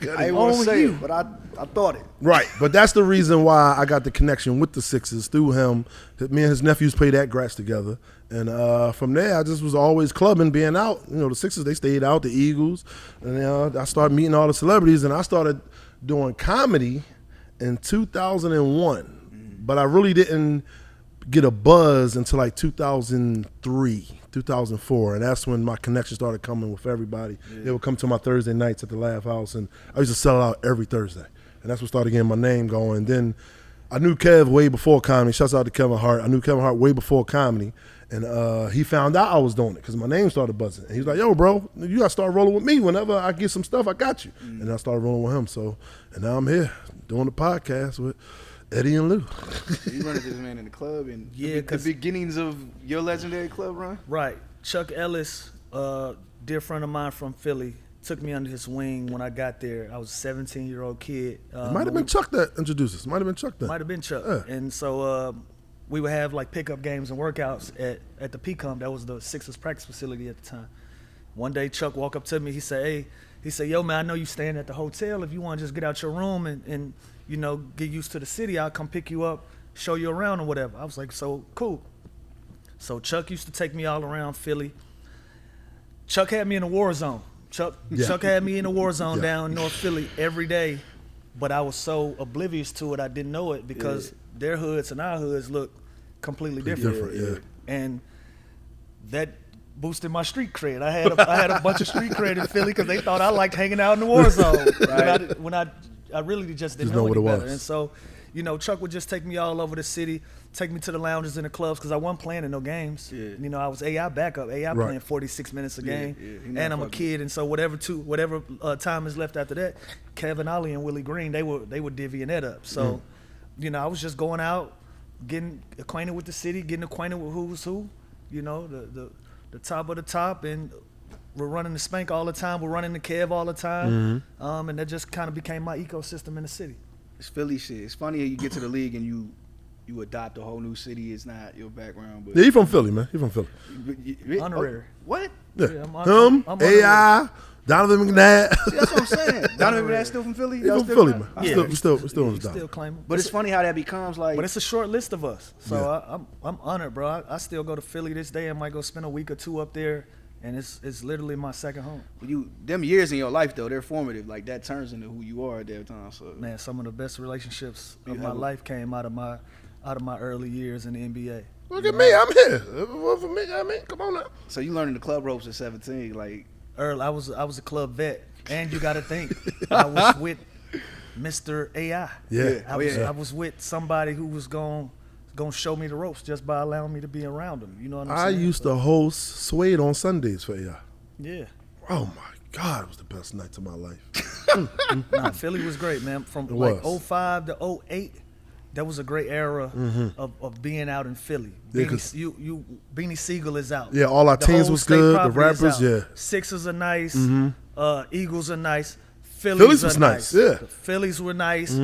hue. I didn't want to say it, but I thought it. Right, but that's the reason why I got the connection with the Sixers through him. Me and his nephews played at Gratz together, and from there I just was always clubbing, being out. You know, the Sixers, they stayed out, the Eagles, and I started meeting all the celebrities, and I started doing comedy in 2001, but I really didn't get a buzz until like 2003. 2004, and that's when my connection started coming with everybody. They would come to my Thursday nights at the Laugh House, and I used to sell out every Thursday, and that's what started getting my name going. Then I knew Kev way before comedy. Shouts out to Kevin Hart. I knew Kevin Hart way before comedy, and he found out I was doing it because my name started buzzing. And he was like, "Yo, bro, you got to start rolling with me. Whenever I get some stuff, I got you." And I started rolling with him. So, and now I'm here doing the podcast with Eddie and Lou. You run into this man in the club, and the beginnings of your legendary club run? Right. Chuck Ellis, dear friend of mine from Philly, took me under his wing when I got there. I was a 17-year-old kid. It might have been Chuck that introduced us. Might have been Chuck that. Might have been Chuck. Yeah. And so we would have like pickup games and workouts at the PCOM. That was the Sixers practice facility at the time. One day Chuck walked up to me. He said, "Yo, man, I know you staying at the hotel. If you want to just get out your room and you know, get used to the city, I'll come pick you up, show you around or whatever." I was like, so cool. So Chuck used to take me all around Philly. Chuck had me in a war zone. Chuck had me in a war zone down in North Philly every day, but I was so oblivious to it, I didn't know it because their hoods and our hoods look completely different. And that boosted my street cred. I had a bunch of street cred in Philly because they thought I liked hanging out in the war zone. Right? When I really just didn't know any better. And so, you know, Chuck would just take me all over the city, take me to the lounges and the clubs because I wasn't playing in no games. Yeah. You know, I was AI backup, playing 46 minutes a game, and I'm a kid. And so whatever time is left after that, Kevin Ollie and Willie Green, they were divvying that up. So, you know, I was just going out, getting acquainted with the city, getting acquainted with who's who, you know, the top of the top, and we're running the Spank all the time. We're running the Kev all the time. And that just kind of became my ecosystem in the city. It's Philly shit. It's funny how you get to the league and you adopt a whole new city. It's not your background. But yeah, he from Philly, man. He from Philly. Honorary. What? Yeah. I'm AI, Donovan McNabb. See, that's what I'm saying. Donovan McNabb still from Philly? He's from Philly, man. We're still on the still claiming. But it's funny how that becomes like. But it's a short list of us. So I'm honored, bro. I still go to Philly this day. I might go spend a week or two up there. And it's literally my second home. Them years in your life though, they're formative. Like that turns into who you are at that time. So man, some of the best relationships of my life came out of my early years in the NBA. Look at me, I'm here. For me, I mean, come on now. So you learning the club ropes at 17, like early. I was a club vet, and you got to think I was with Mr. AI. Yeah, I was with somebody who was gonna show me the ropes just by allowing me to be around them. You know what I'm saying? I used to host Suede on Sundays for AI. Yeah. Oh my God, it was the best nights of my life. Nah, Philly was great, man. From like 05 to 08, that was a great era of being out in Philly. Beanie Siegel is out. Yeah, all our teams was good. The rappers, yeah. Sixers are nice. Eagles are nice. Phillies was nice. Yeah. The Phillies were nice.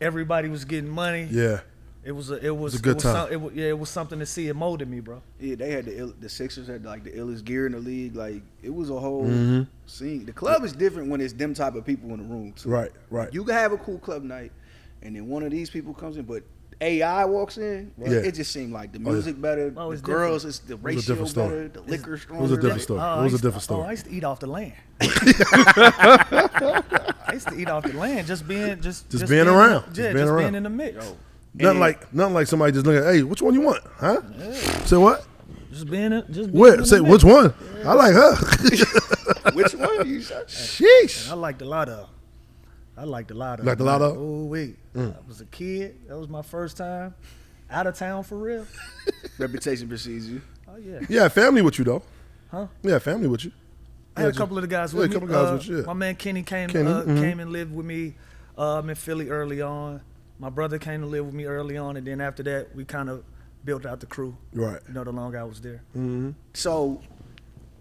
Everybody was getting money. Yeah. It was a good time. It was something to see. It molded me, bro. Yeah, they had the Sixers had like the illest gear in the league. Like it was a whole scene. The club is different when it's them type of people in the room too. Right. You can have a cool club night, and then one of these people comes in, but AI walks in. Well, it just seemed like the music better, the girls, it's the ratio better, the liquor stronger. It was a different story. It was a different story. I used to eat off the land. I used to eat off the land, just being around. Just being in the mix. Nothing like somebody just looking at, hey, which one you want? Huh? Yeah. Say what? Just being Where? Say which one? Yeah. I like her. Which one you said? Sheesh. I liked a lot of. Liked a lot of? Oh, wait. I was a kid. That was my first time. Out of town for real. Reputation precedes you. Oh, yeah. Yeah, family with you, though. Huh? Yeah, family with you. I had a couple of the guys with me. A couple of guys with you, My man Kenny came and lived with me in Philly early on. My brother came to live with me early on, and then after that, we kind of built out the crew. Right. You know, the longer I was there. So,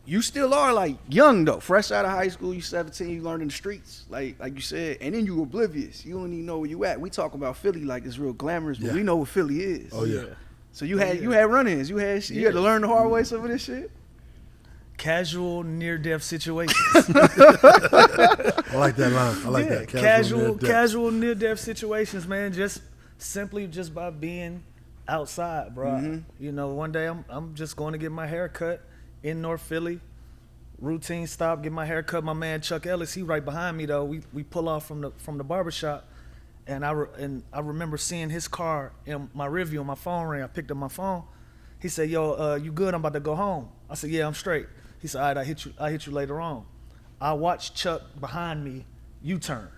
you still are like young though, fresh out of high school. You 17, you learn in the streets, like you said, and then you oblivious. You don't even know where you at. We talk about Philly like it's real glamorous, but we know what Philly is. Oh yeah. So you had run-ins. You had to learn the hard way some of this shit. Casual near-death situations. I like that line. I like that. Casual near-death situations, man. Just simply by being outside, bro. Mm-hmm. You know, one day I'm just going to get my hair cut in North Philly. Routine stop, get my hair cut. My man Chuck Ellis, he right behind me though. We pull off from the barbershop, and I remember seeing his car in my rearview on my phone ring. I picked up my phone. He said, "Yo, you good? I'm about to go home." I said, "Yeah, I'm straight." He said, "All right, I hit you later on." I watched Chuck behind me U-turn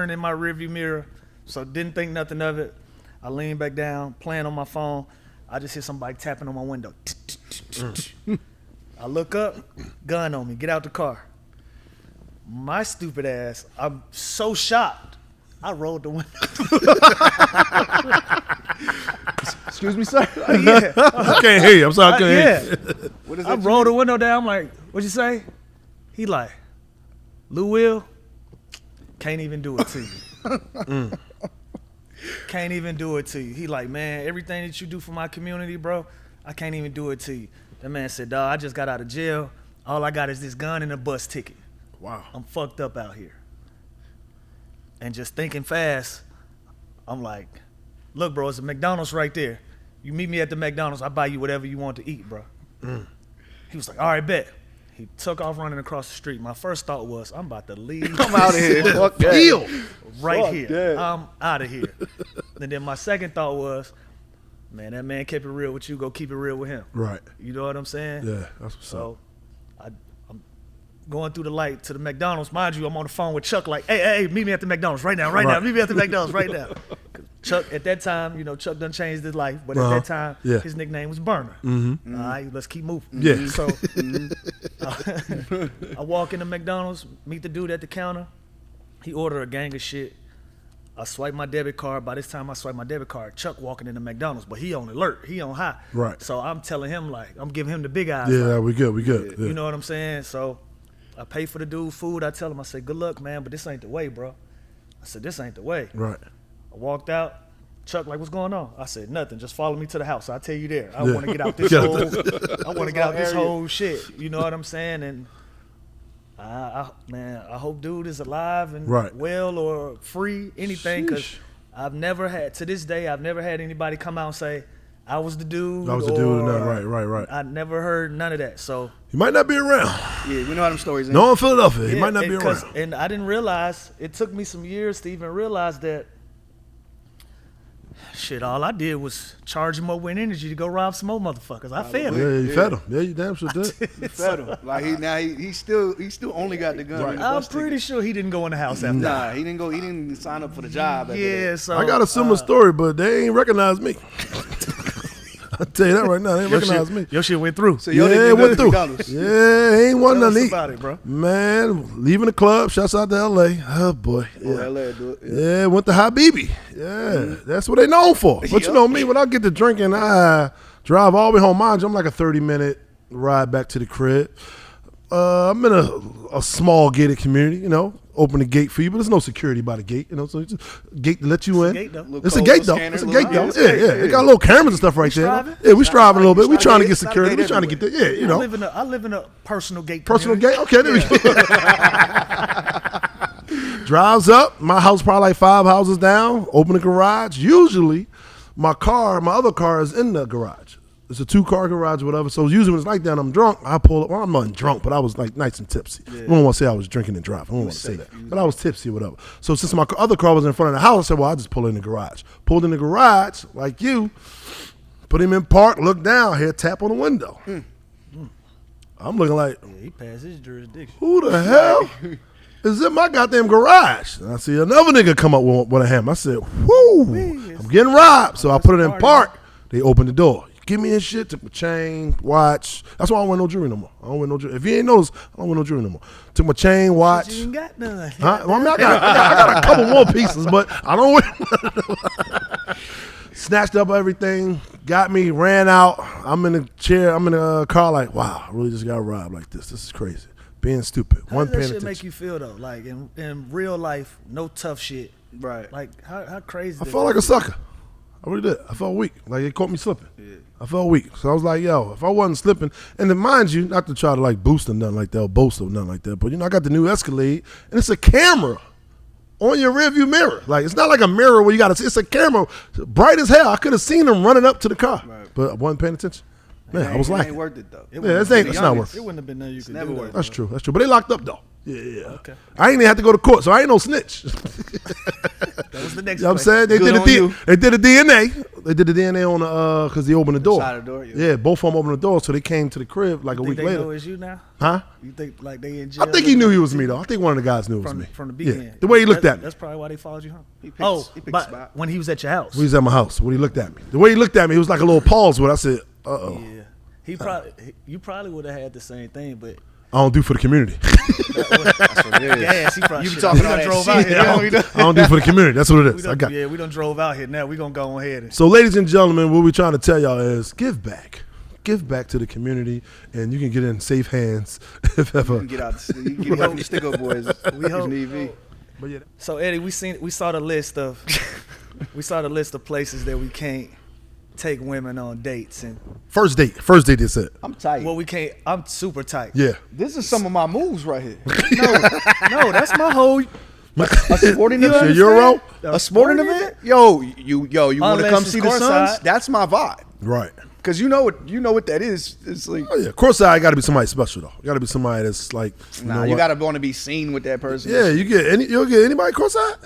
in my rearview mirror, so didn't think nothing of it. I leaned back down, playing on my phone. I just hear somebody tapping on my window. I look up, gun on me, get out the car. My stupid ass, I'm so shocked, I rolled the window. Excuse me, sir. Yeah. I can't hear you. I'm sorry, I couldn't hear you. What is I rolled the window down. I'm like, "What'd you say?" He like, "Lou Will, can't even do it to you." Can't even do it to you. He like, "Man, everything that you do for my community, bro, I can't even do it to you." That man said, "Dawg, I just got out of jail. All I got is this gun and a bus ticket. Wow. I'm fucked up out here." And just thinking fast, I'm like, "Look, bro, it's a McDonald's right there. You meet me at the McDonald's, I buy you whatever you want to eat, bro." He was like, "All right, bet." He took off running across the street. My first thought was, I'm about to leave. Come out of here. Fuck that. Heal. Right Fuck here. that. I'm out of here. And then my second thought was, man, that man kept it real with you. Go keep it real with him. Right. You know what I'm saying? Yeah, that's what's up. So I'm going through the light to the McDonald's. Mind you, I'm on the phone with Chuck like, hey, meet me at the McDonald's right now. Meet me at the McDonald's right now. Chuck, at that time, you know, Chuck done changed his life, but at that time, his nickname was Burner. Mm-hmm. All right, let's keep moving. Yeah. So I walk into McDonald's, meet the dude at the counter. He ordered a gang of shit. I swipe my debit card. By this time I swipe my debit card, Chuck walking into McDonald's, but he on alert. He on high. Right. So I'm telling him, like, I'm giving him the big eyes. Yeah, like, we good. Yeah. you know what I'm saying? So I pay for the dude food. I tell him, I say, "Good luck, man, but this ain't the way, bro." I said, "This ain't the way." Right. I walked out. Chuck, like, "What's going on?" I said, "Nothing. Just follow me to the house. I'll tell you there. I want to get out this whole shit." You know what I'm saying? And I hope dude is alive and well or free, anything, because I've never had anybody come out and say, "I was the dude." I was the dude. No, right. I never heard none of that. So he might not be around. Yeah, we know how them stories end. No, in Philadelphia, he might not be around. And I didn't realize, it took me some years to even realize that, shit, all I did was charge him up with energy to go rob some more motherfuckers. I fed him. Yeah, you fed him. Yeah, you damn sure did. You fed him. Like he still only got the gun. Right. And the I'm bus pretty ticket. sure he didn't go in the house after that. Nah, he didn't go. He didn't sign up for the job. After Yeah, that. so I got a similar story, but they ain't recognize me. I'll tell you that right now. They ain't recognize me. Your shit went through. So y'all Yeah, didn't it do went through. McDonald's. Yeah, ain't one Tell us nothing. about it, bro. Man, leaving the club. Shouts out to L.A. Oh boy. Oh, LA do it. Yeah, went to Habibi. Yeah, that's what they known for. But you know me, when I get to drinking, I drive all the way home. Mind you, I'm like a 30-minute ride back to the crib. I'm in a small gated community, you know. Open the gate for you, but there's no security by the gate, you know. So it's a gate to let you in. It's a gate though. It's a gate though. Yeah. They got little cameras and stuff right there. striving? Yeah, we striving a little bit. We trying to get It's not security. We gated trying to get there. Yeah, you know. I live in a personal gate. Personal community. gate? Okay, there we go. Drives up. My house probably like 5 houses down. Open the garage. Usually, my other car is in the garage. It's a 2-car garage or whatever. So usually when it's like that, I'm drunk. I pull up. Well, I'm not drunk, but I was like nice and tipsy. I don't want to say I was drinking and driving. I don't want to say that. But I was tipsy or whatever. So since my other car was in front of the house, I said, well, I'll just pull in the garage. Pulled in the garage, like you, put him in park, look down, hear a tap on the window. I'm looking like, Yeah, he passed his jurisdiction. who the hell is in my goddamn garage? And I see another nigga come up with a hammer. I said, whoo, I'm getting robbed. So I put it in park. They opened the door. Give me his shit, took my chain, watch. That's why I don't wear no jewelry no more. I don't wear no jewelry. If you ain't noticed, I don't wear no jewelry no more. Took my chain, watch. You ain't got none. Huh? Well, I mean, I got a couple more pieces, but I don't wear. Snatched up everything, got me, ran out. I'm in a chair. I'm in a car. Like, wow, I really just got robbed like this. This is crazy. Being stupid. How does that shit make you feel though? Like in real life, no tough shit. Right. Like how crazy? I felt like a sucker. I really did. I felt weak. Like it caught me slipping. Yeah. I felt weak. So I was like, yo, if I wasn't slipping, and then mind you, not to try to like boost or nothing like that or boast or nothing like that, but I got the new Escalade and it's a camera on your rearview mirror. Like it's not like a mirror where you got to see. It's a camera, bright as hell. I could have seen them running up to the car, but I wasn't paying attention. Man, I was like, it ain't worth it though. It's not worth it. It wouldn't have been nothing you could never do. worth it. That's true. But they locked up though. Yeah. Okay. I ain't even have to go to court, so I ain't no snitch. That was the next. You know what I'm saying? They did a DNA. They did the DNA on the because they opened the door. Side of the door, yeah, both of them opened the door, so they came to the crib like a week they later. know it's you now? Huh? You think like they in jail? I think he knew he was me though. I think one of the guys knew it was me. From the beginning. Yeah. The way he looked at me. That's probably why they followed you home. He picked spot. When he was at your house. When he was at my house. When he looked at me. The way he looked at me, it was like a little pause with. I said, uh-oh. Yeah. You probably would have had the same thing, but I don't do for the community. That's what it is. gas, he probably You talking about drove that out shit. here. I don't do for the community. That's what it is. I got it. Yeah, we done drove out here. Now we gonna go ahead. So, ladies and gentlemen, what we're trying to tell y'all is give back. Give back to the community, and you can get in safe hands if ever. You can get out. You can get out the stick-up boys. We hope. Need be. But yeah. So Eddie, we saw the list of places that we can't take women on dates and First date, they said. I'm tight. well we can't. I'm super tight. Yeah. This is some of my moves right here. No, that's my whole. A sporting event. Your Euro? A sporting event? Yo, you want to Unless come it's see the Suns? courtside. That's my vibe. Right. Cause you know what that is. It's like Oh yeah, courtside got to be somebody special though. Got to be somebody that's like. you gotta want to be seen with that person. Yeah, you'll get anybody courtside.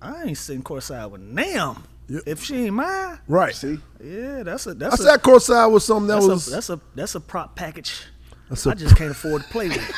I ain't sitting courtside with Nam. Yeah. If she ain't mine, Right. See, yeah, I sat courtside with something that was. that's a prop package. That's I just can't afford to play with.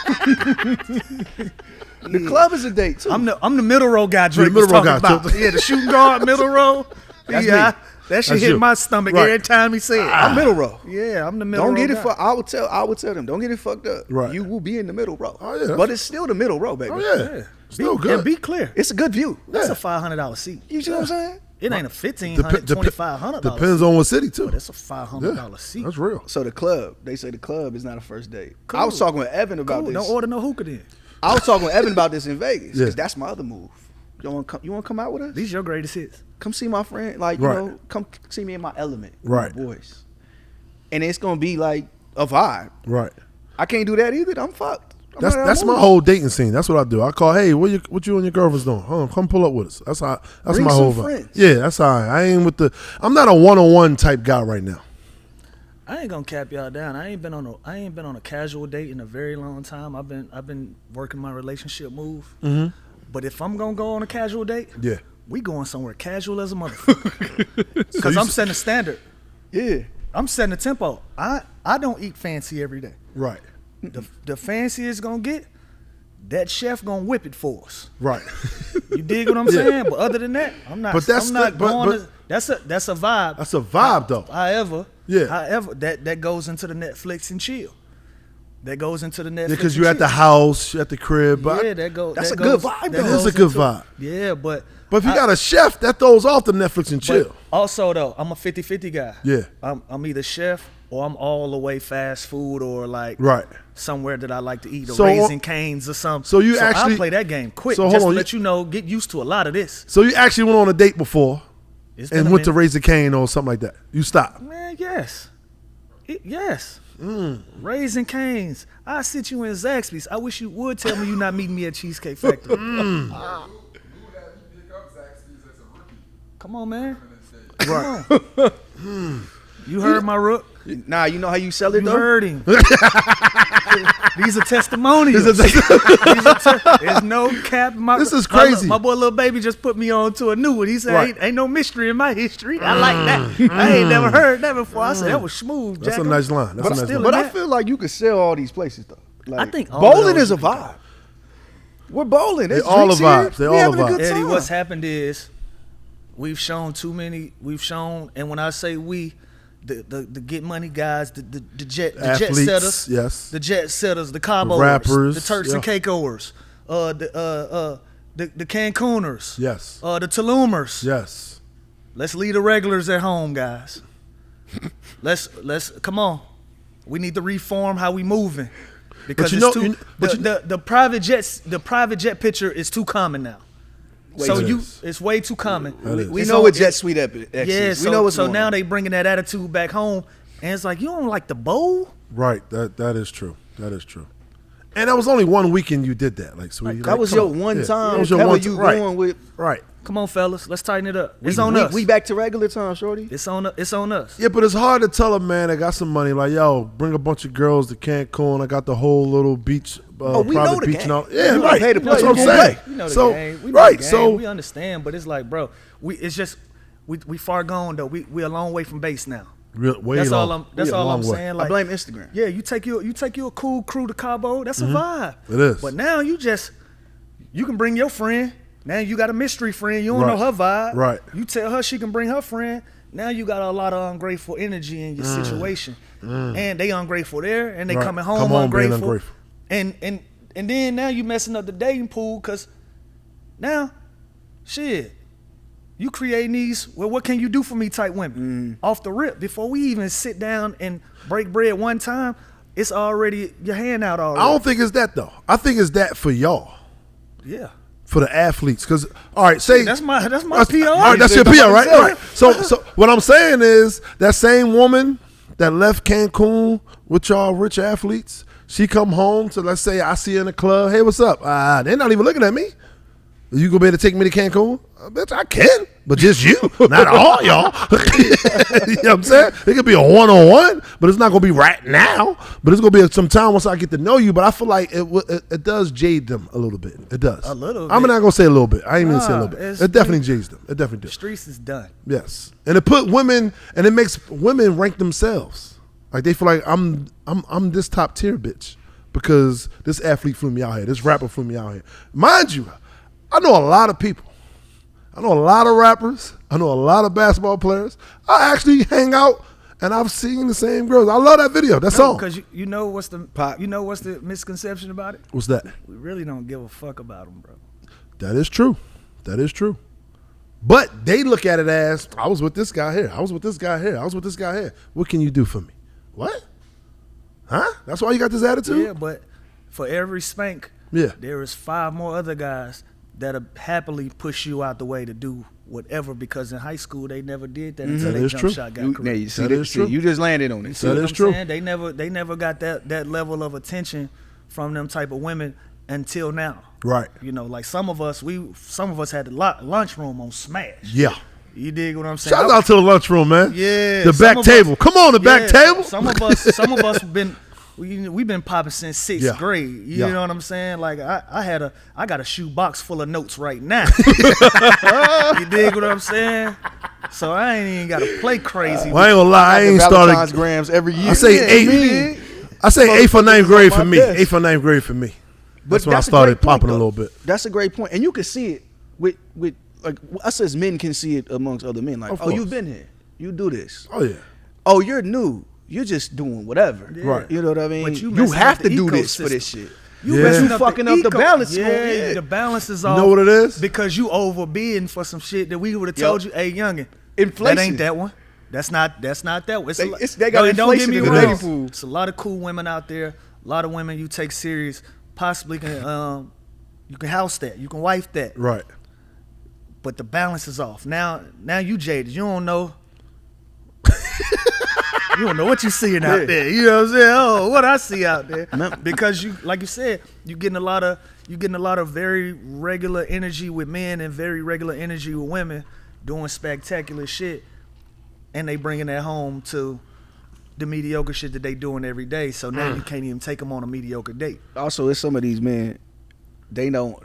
the club is a date too. I'm the middle row guy. Drake middle was row talking guy. about. Yeah, the shooting guard, middle row. That's yeah, me. that shit That's hit you. my stomach Right. every time he said. it. I'm middle row. Yeah, I'm the middle row. Don't get it guy. fucked. I would tell them, don't get it fucked up. Right. You will be in the middle row. Oh, yeah, But it's still the middle row, baby. Oh yeah. Still good. And be clear, It's a good view. that's Yeah. a $500 seat. You see what I'm saying? It ain't a $1,500, $2,500. Depends on what city too. That's a $500 seat. That's real. So the club, they say the club is not a first date. Cool. I was talking with Evan about Cool. this. Don't order no hookah then. I was talking with Evan about this in Vegas Yeah. because that's my other move. You want to come out with us? These your greatest hits. Come see my friend. Like Right. come see me in my element. with Right. My voice. And it's gonna be like a vibe. Right. I can't do that either. I'm fucked. I'm That's not that's my moves. whole dating scene. That's what I do. I call, hey, what you and your girlfriends doing? Come pull up with us. That's how. That's Bring my some whole vibe. friends. Yeah, that's how I ain't with the. I'm not a one-on-one type guy right now. I ain't gonna cap y'all down. I ain't been on a casual date in a very long time. I've been working my relationship move. Mm-hmm. But if I'm gonna go on a casual date, Yeah. we going somewhere casual as a motherfucker. Because I'm setting a standard. Yeah. I'm setting a tempo. I don't eat fancy every day. Right. The fanciest it's gonna get, that chef gonna whip it for us. Right. You dig what I'm saying? But other than that, I'm not. But that's I'm not the- but- going. but- That's a vibe. That's a vibe though. However, Yeah. that goes into the Netflix and chill. That goes into the Netflix. Because and you're at the chill. house, you're at the crib. But Yeah, that goes. That's that a good goes- vibe, that though. It's goes a good into- vibe. Yeah, but if you got a chef, that throws off the Netflix and chill. but also though, I'm a 50-50 guy. Yeah. I'm either chef or I'm all the way fast food or like Right. somewhere that I like to eat or So- Raising Cane's or something. So you I actually- play that game quick. So hold just on, to you- let you know, get used to a lot of this. So you actually went on a date before It's been and a went to minute. Raise a Cane or something like that. You stopped. Man, yes. Yes. Raising Cane's. I sit you in Zaxby's. I wish you would tell me you're not meeting me at Cheesecake Factory. Lou had me pick up Zaxby's as a rookie. Come on, man. Right. You heard my rook. Nah, you know how you sell it You though? heard him. These are testimonials. There's no cap. This is crazy. My boy, little baby, just put me on to a new one. He said, Right. ain't no mystery in my history. I like that. I ain't never heard that before. I said, that was smooth, That's a Jack. nice line. That's But a nice still line. But in I that- feel like you could sell all these places though. Like, I think all bowling of is a those- vibe. We're bowling. There's all drinks a vibe. here. They We all a having a vibe. good Eddie, time. what's happened is we've shown, and when I say we, the get money guys, the jet Athletes, setters, yes. the jet setters, the Cabos, rappers, the Turks and Caicos, the Cancuners, Yes. the Tulumers. Yes. Let's leave the regulars at home, guys. let's come on. We need to reform how we moving because the private jet picture is too common now. It's way too common. We know what jet suite is. Yeah, so now they bringing that attitude back home, and it's like you don't like the bowl. Right. That is true. That is true. And that was only one weekend you did that, like sweetie. That was your one time. That was your one time. Going with right. Come on, fellas, let's tighten it up. It's on us. We back to regular time, shorty. It's on us. Yeah, but it's hard to tell a man that got some money, like, yo, bring a bunch of girls to Cancun. I got the whole little beach, we know private the beach game. and all. Yeah, right. Pay to play. That's what I'm saying. We know the So, game. We know right. the game. So we understand, but it's like, bro, we far gone though. We a long way from base now. That's all I'm saying. Like, I blame Instagram. Yeah, you take you a cool crew to Cabo. That's a vibe. It is. But now you can bring your friend. Now you got a mystery friend. You don't know her vibe. Right. You tell her she can bring her friend. Now you got a lot of ungrateful energy in your situation, and they ungrateful there, and they coming home ungrateful. And then now you messing up the dating pool because now, shit. You creating these, well, what can you do for me type women off the rip before we even sit down and break bread one time. It's already your hand out already. I don't think it's that though. I think it's that for y'all. Yeah. For the athletes, because all right, say that's my PR. All right, that's your PR, right? Right. So what I'm saying is that same woman that left Cancun with y'all rich athletes, she come home to, let's say I see her in the club. Hey, what's up? They're not even looking at me. You gonna be able to take me to Cancun? Bitch, I can, but just you, not all y'all. You know what I'm saying? It could be a one-on-one, but it's not gonna be right now. But it's gonna be some time once I get to know you. But I feel like it does jade them a little bit. It does. A little bit. I'm not gonna say a little bit. I ain't even say a little bit. It definitely jades them. It definitely does. The streets is done. Yes, and it put women, and it makes women rank themselves. Like they feel like I'm this top tier bitch because this athlete flew me out here. This rapper flew me out here. Mind you, I know a lot of people. I know a lot of rappers. I know a lot of basketball players. I actually hang out and I've seen the same girls. I love that video. That song. Because you know what's the misconception about it? What's that? We really don't give a fuck about them, bro. That is true. That is true. But they look at it as, I was with this guy here. I was with this guy here. I was with this guy here. What can you do for me? What? Huh? That's why you got this attitude? Yeah, but for every Spank, there is 5 more other guys that'll happily push you out the way to do whatever, because in high school they never did that until they jump shot got correct. You just landed on it. That is true. They never got that level of attention from them type of women until now. Right. You know, like some of us had the lunchroom on Smash. Yeah. You dig what I'm saying? Shout out to the lunchroom, man. Yeah. The back table. Come on, the back table. Some of us we've been popping since 6th grade. You know what I'm saying? Like I got a shoe box full of notes right now. You dig what I'm saying? So I ain't even got to play crazy. I ain't gonna lie, I ain't started grams every year. I say 8th. I say 8th or 9th grade for me. 8th or 9th grade for me. That's when I started popping a little bit. That's a great point, and you can see it with like us as men can see it amongst other men. Like, oh, you've been here, you do this. Oh yeah. Oh, you're new. You're just doing whatever. Yeah. Right. You know what I mean? But you have to do this for this shit. You fucking up the balance. Yeah, the balance is off. You know what it is? Because you overbidding for some shit that we would have told you, hey, youngin, inflation. That ain't that one. That's not that one. They got inflation in the dating pool. It's a lot of cool women out there. A lot of women you take serious. Possibly can you can house that. You can wife that. Right. But the balance is off. Now you jaded. You don't know. You don't know what you seeing out there. You know what I'm saying? Oh, what I see out there. Because you, like you said, you getting a lot of very regular energy with men and very regular energy with women doing spectacular shit, and they bringing that home to the mediocre shit that they doing every day. So now you can't even take them on a mediocre date. Also, it's some of these men, they not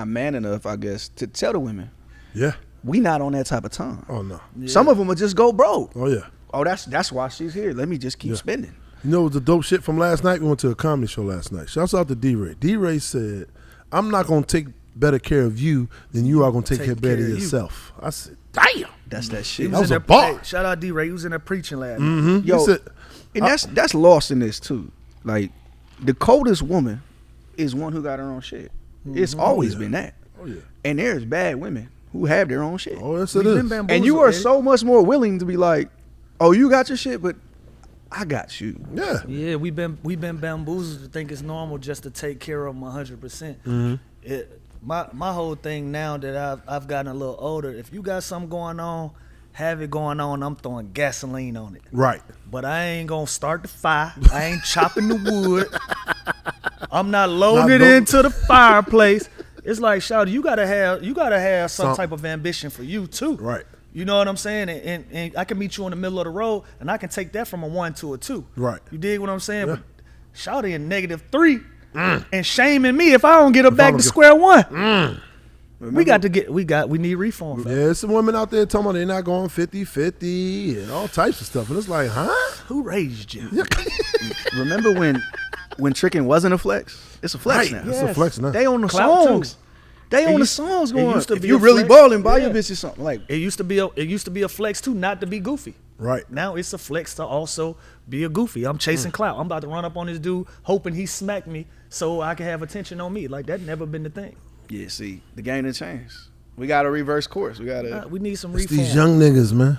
man enough, I guess, to tell the women. Yeah. We not on that type of time. Oh no. Yeah. Some of them will just go broke. Oh yeah. Oh, that's why she's here. Let me just keep spending. You know the dope shit from last night? We went to a comedy show last night. Shouts out to D-Ray. D-Ray said, I'm not going to take better care of you than you are going to take care better of yourself. I said, damn. That's that shit. That was a bar. Hey, shout out D-Ray. He was in there preaching last night. Mm-hmm. Yo, and that's lost in this too. Like, the coldest woman is one who got her own shit. Mm-hmm. It's always been that. Oh yeah. And there's bad women who have their own shit. Oh yes, it is. And you are so much more willing to be like, oh, you got your shit, but I got you. Yeah. Yeah, we've been bamboozled to think it's normal just to take care of them 100%. My whole thing now that I've gotten a little older, if you got something going on, have it going on, I'm throwing gasoline on it. Right. But I ain't gonna start the fire. I ain't chopping the wood. I'm not loading it into the fireplace. It's like, shawty, you gotta have some type of ambition for you too. Right. You know what I'm saying? And I can meet you in the middle of the road, and I can take that from a 1 to a 2. Right. You dig what I'm saying? Yeah. But shawty in -3 and shaming me if I don't get her back to square one. We need reform. Yeah, there's some women out there talking about they're not going 50-50 and all types of stuff. And it's like, huh? Who raised you? Remember when tricking wasn't a flex? It's a flex now. It's a flex now. They on the Clout songs. too. They on the songs going. Used to If be you a really flex. balling, buy your bitch or something. Like It used to be a flex too, not to be goofy. Right. Now it's a flex to also be a goofy. I'm chasing clout. I'm about to run up on this dude, hoping he smack me so I can have attention on me. Like that never been the thing. yeah, see, the game done changed. We got to reverse course. We got to. We need some It's reform. these young niggas, man.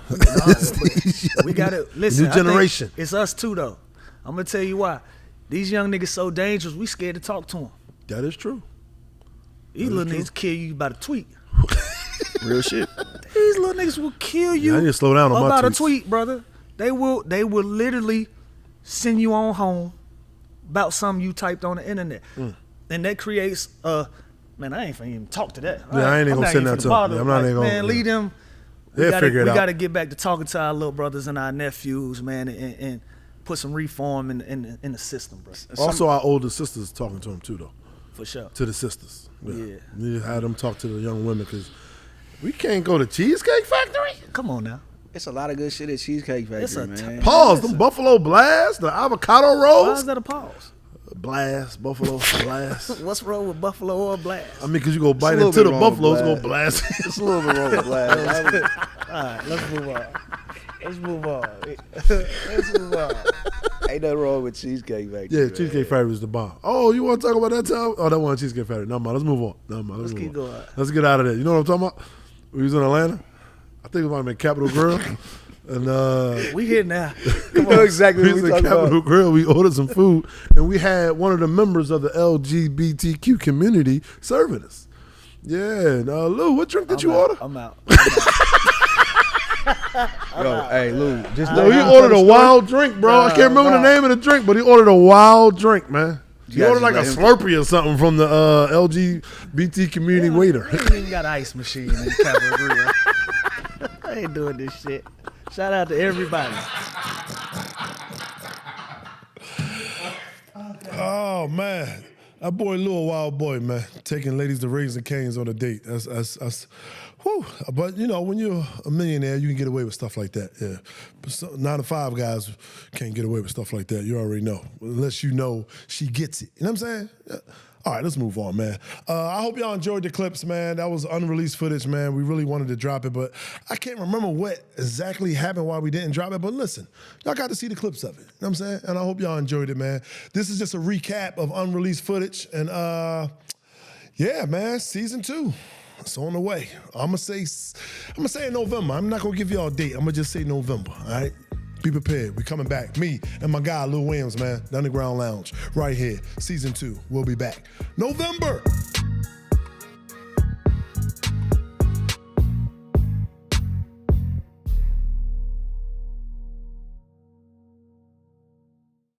We got to listen. New generation. It's us too, though. I'm gonna tell you why. These young niggas so dangerous. We scared to talk to them. That is true. These little niggas kill you by the tweet. Real shit. These little niggas will kill you. I need to slow down on my about a tweets. tweet, brother. They will literally send you on home about something you typed on the internet, and that creates man. I ain't finna even talk to that. Yeah, I ain't even gonna send that to them. Yeah, I'm not even gonna. Man, leave them. They'll figure it out. We got to get back to talking to our little brothers and our nephews, man, and put some reform in the system, bro. Also, our older sisters talking to them too, though. For sure. To the sisters. Yeah. You need to have them talk to the young women because we can't go to Cheesecake Factory. Come on now. It's a lot of good shit at Cheesecake Factory, man. Pause. Them Buffalo Blast, the avocado rolls. Why is that a pause? Blast, Buffalo Blast. What's wrong with Buffalo or Blast? I mean, because you go bite little into bit the wrong buffaloes, with go blast. It's a little bit wrong with Blast. All right, let's move on. Let's move on. Let's move on. Ain't nothing wrong with Cheesecake Factory. Yeah, man. Cheesecake Factory is the bomb. Oh, you want to talk about that time? Oh, that one Cheesecake Factory. No, man, let's move on. No, man, let's keep move on. going. Let's get out of there. You know what I'm talking about? We was in Atlanta. I think it might have been Capitol Grill. And We here now. You know exactly we what was we at talking Capitol about. Grill. We ordered some food, and we had one of the members of the LGBTQ community serving us. Yeah. Now, Lou, what drink did you order? I'm out. Yo, hey, Lou, just No, he ordered a wild drink, bro. I can't remember the name of the drink, but he ordered a wild drink, man. He guys ordered like a just Slurpee or something from the LGBT community waiter. I ain't even got an ice machine in Capitol Grill. I ain't doing this shit. Shout out to everybody. Oh man, that boy Lou, a wild boy, man. Taking ladies to Raising Cane's on a date. That's whew. But you know, when you're a millionaire, you can get away with stuff like that. Yeah, but 9 to 5 guys can't get away with stuff like that. You already know, unless you know she gets it. You know what I'm saying? Yeah. All right, let's move on, man. I hope y'all enjoyed the clips, man. That was unreleased footage, man. We really wanted to drop it, but I can't remember what exactly happened why we didn't drop it. But listen, y'all got to see the clips of it. You know what I'm saying? And I hope y'all enjoyed it, man. This is just a recap of unreleased footage. And yeah, man, season 2. It's on the way. I'm gonna say in November. I'm not gonna give y'all a date. I'm gonna just say November, all right? Be prepared. We coming back. Me and my guy, Lou Williams, man. The Underground Lounge. Right here. Season 2. We'll be back. November.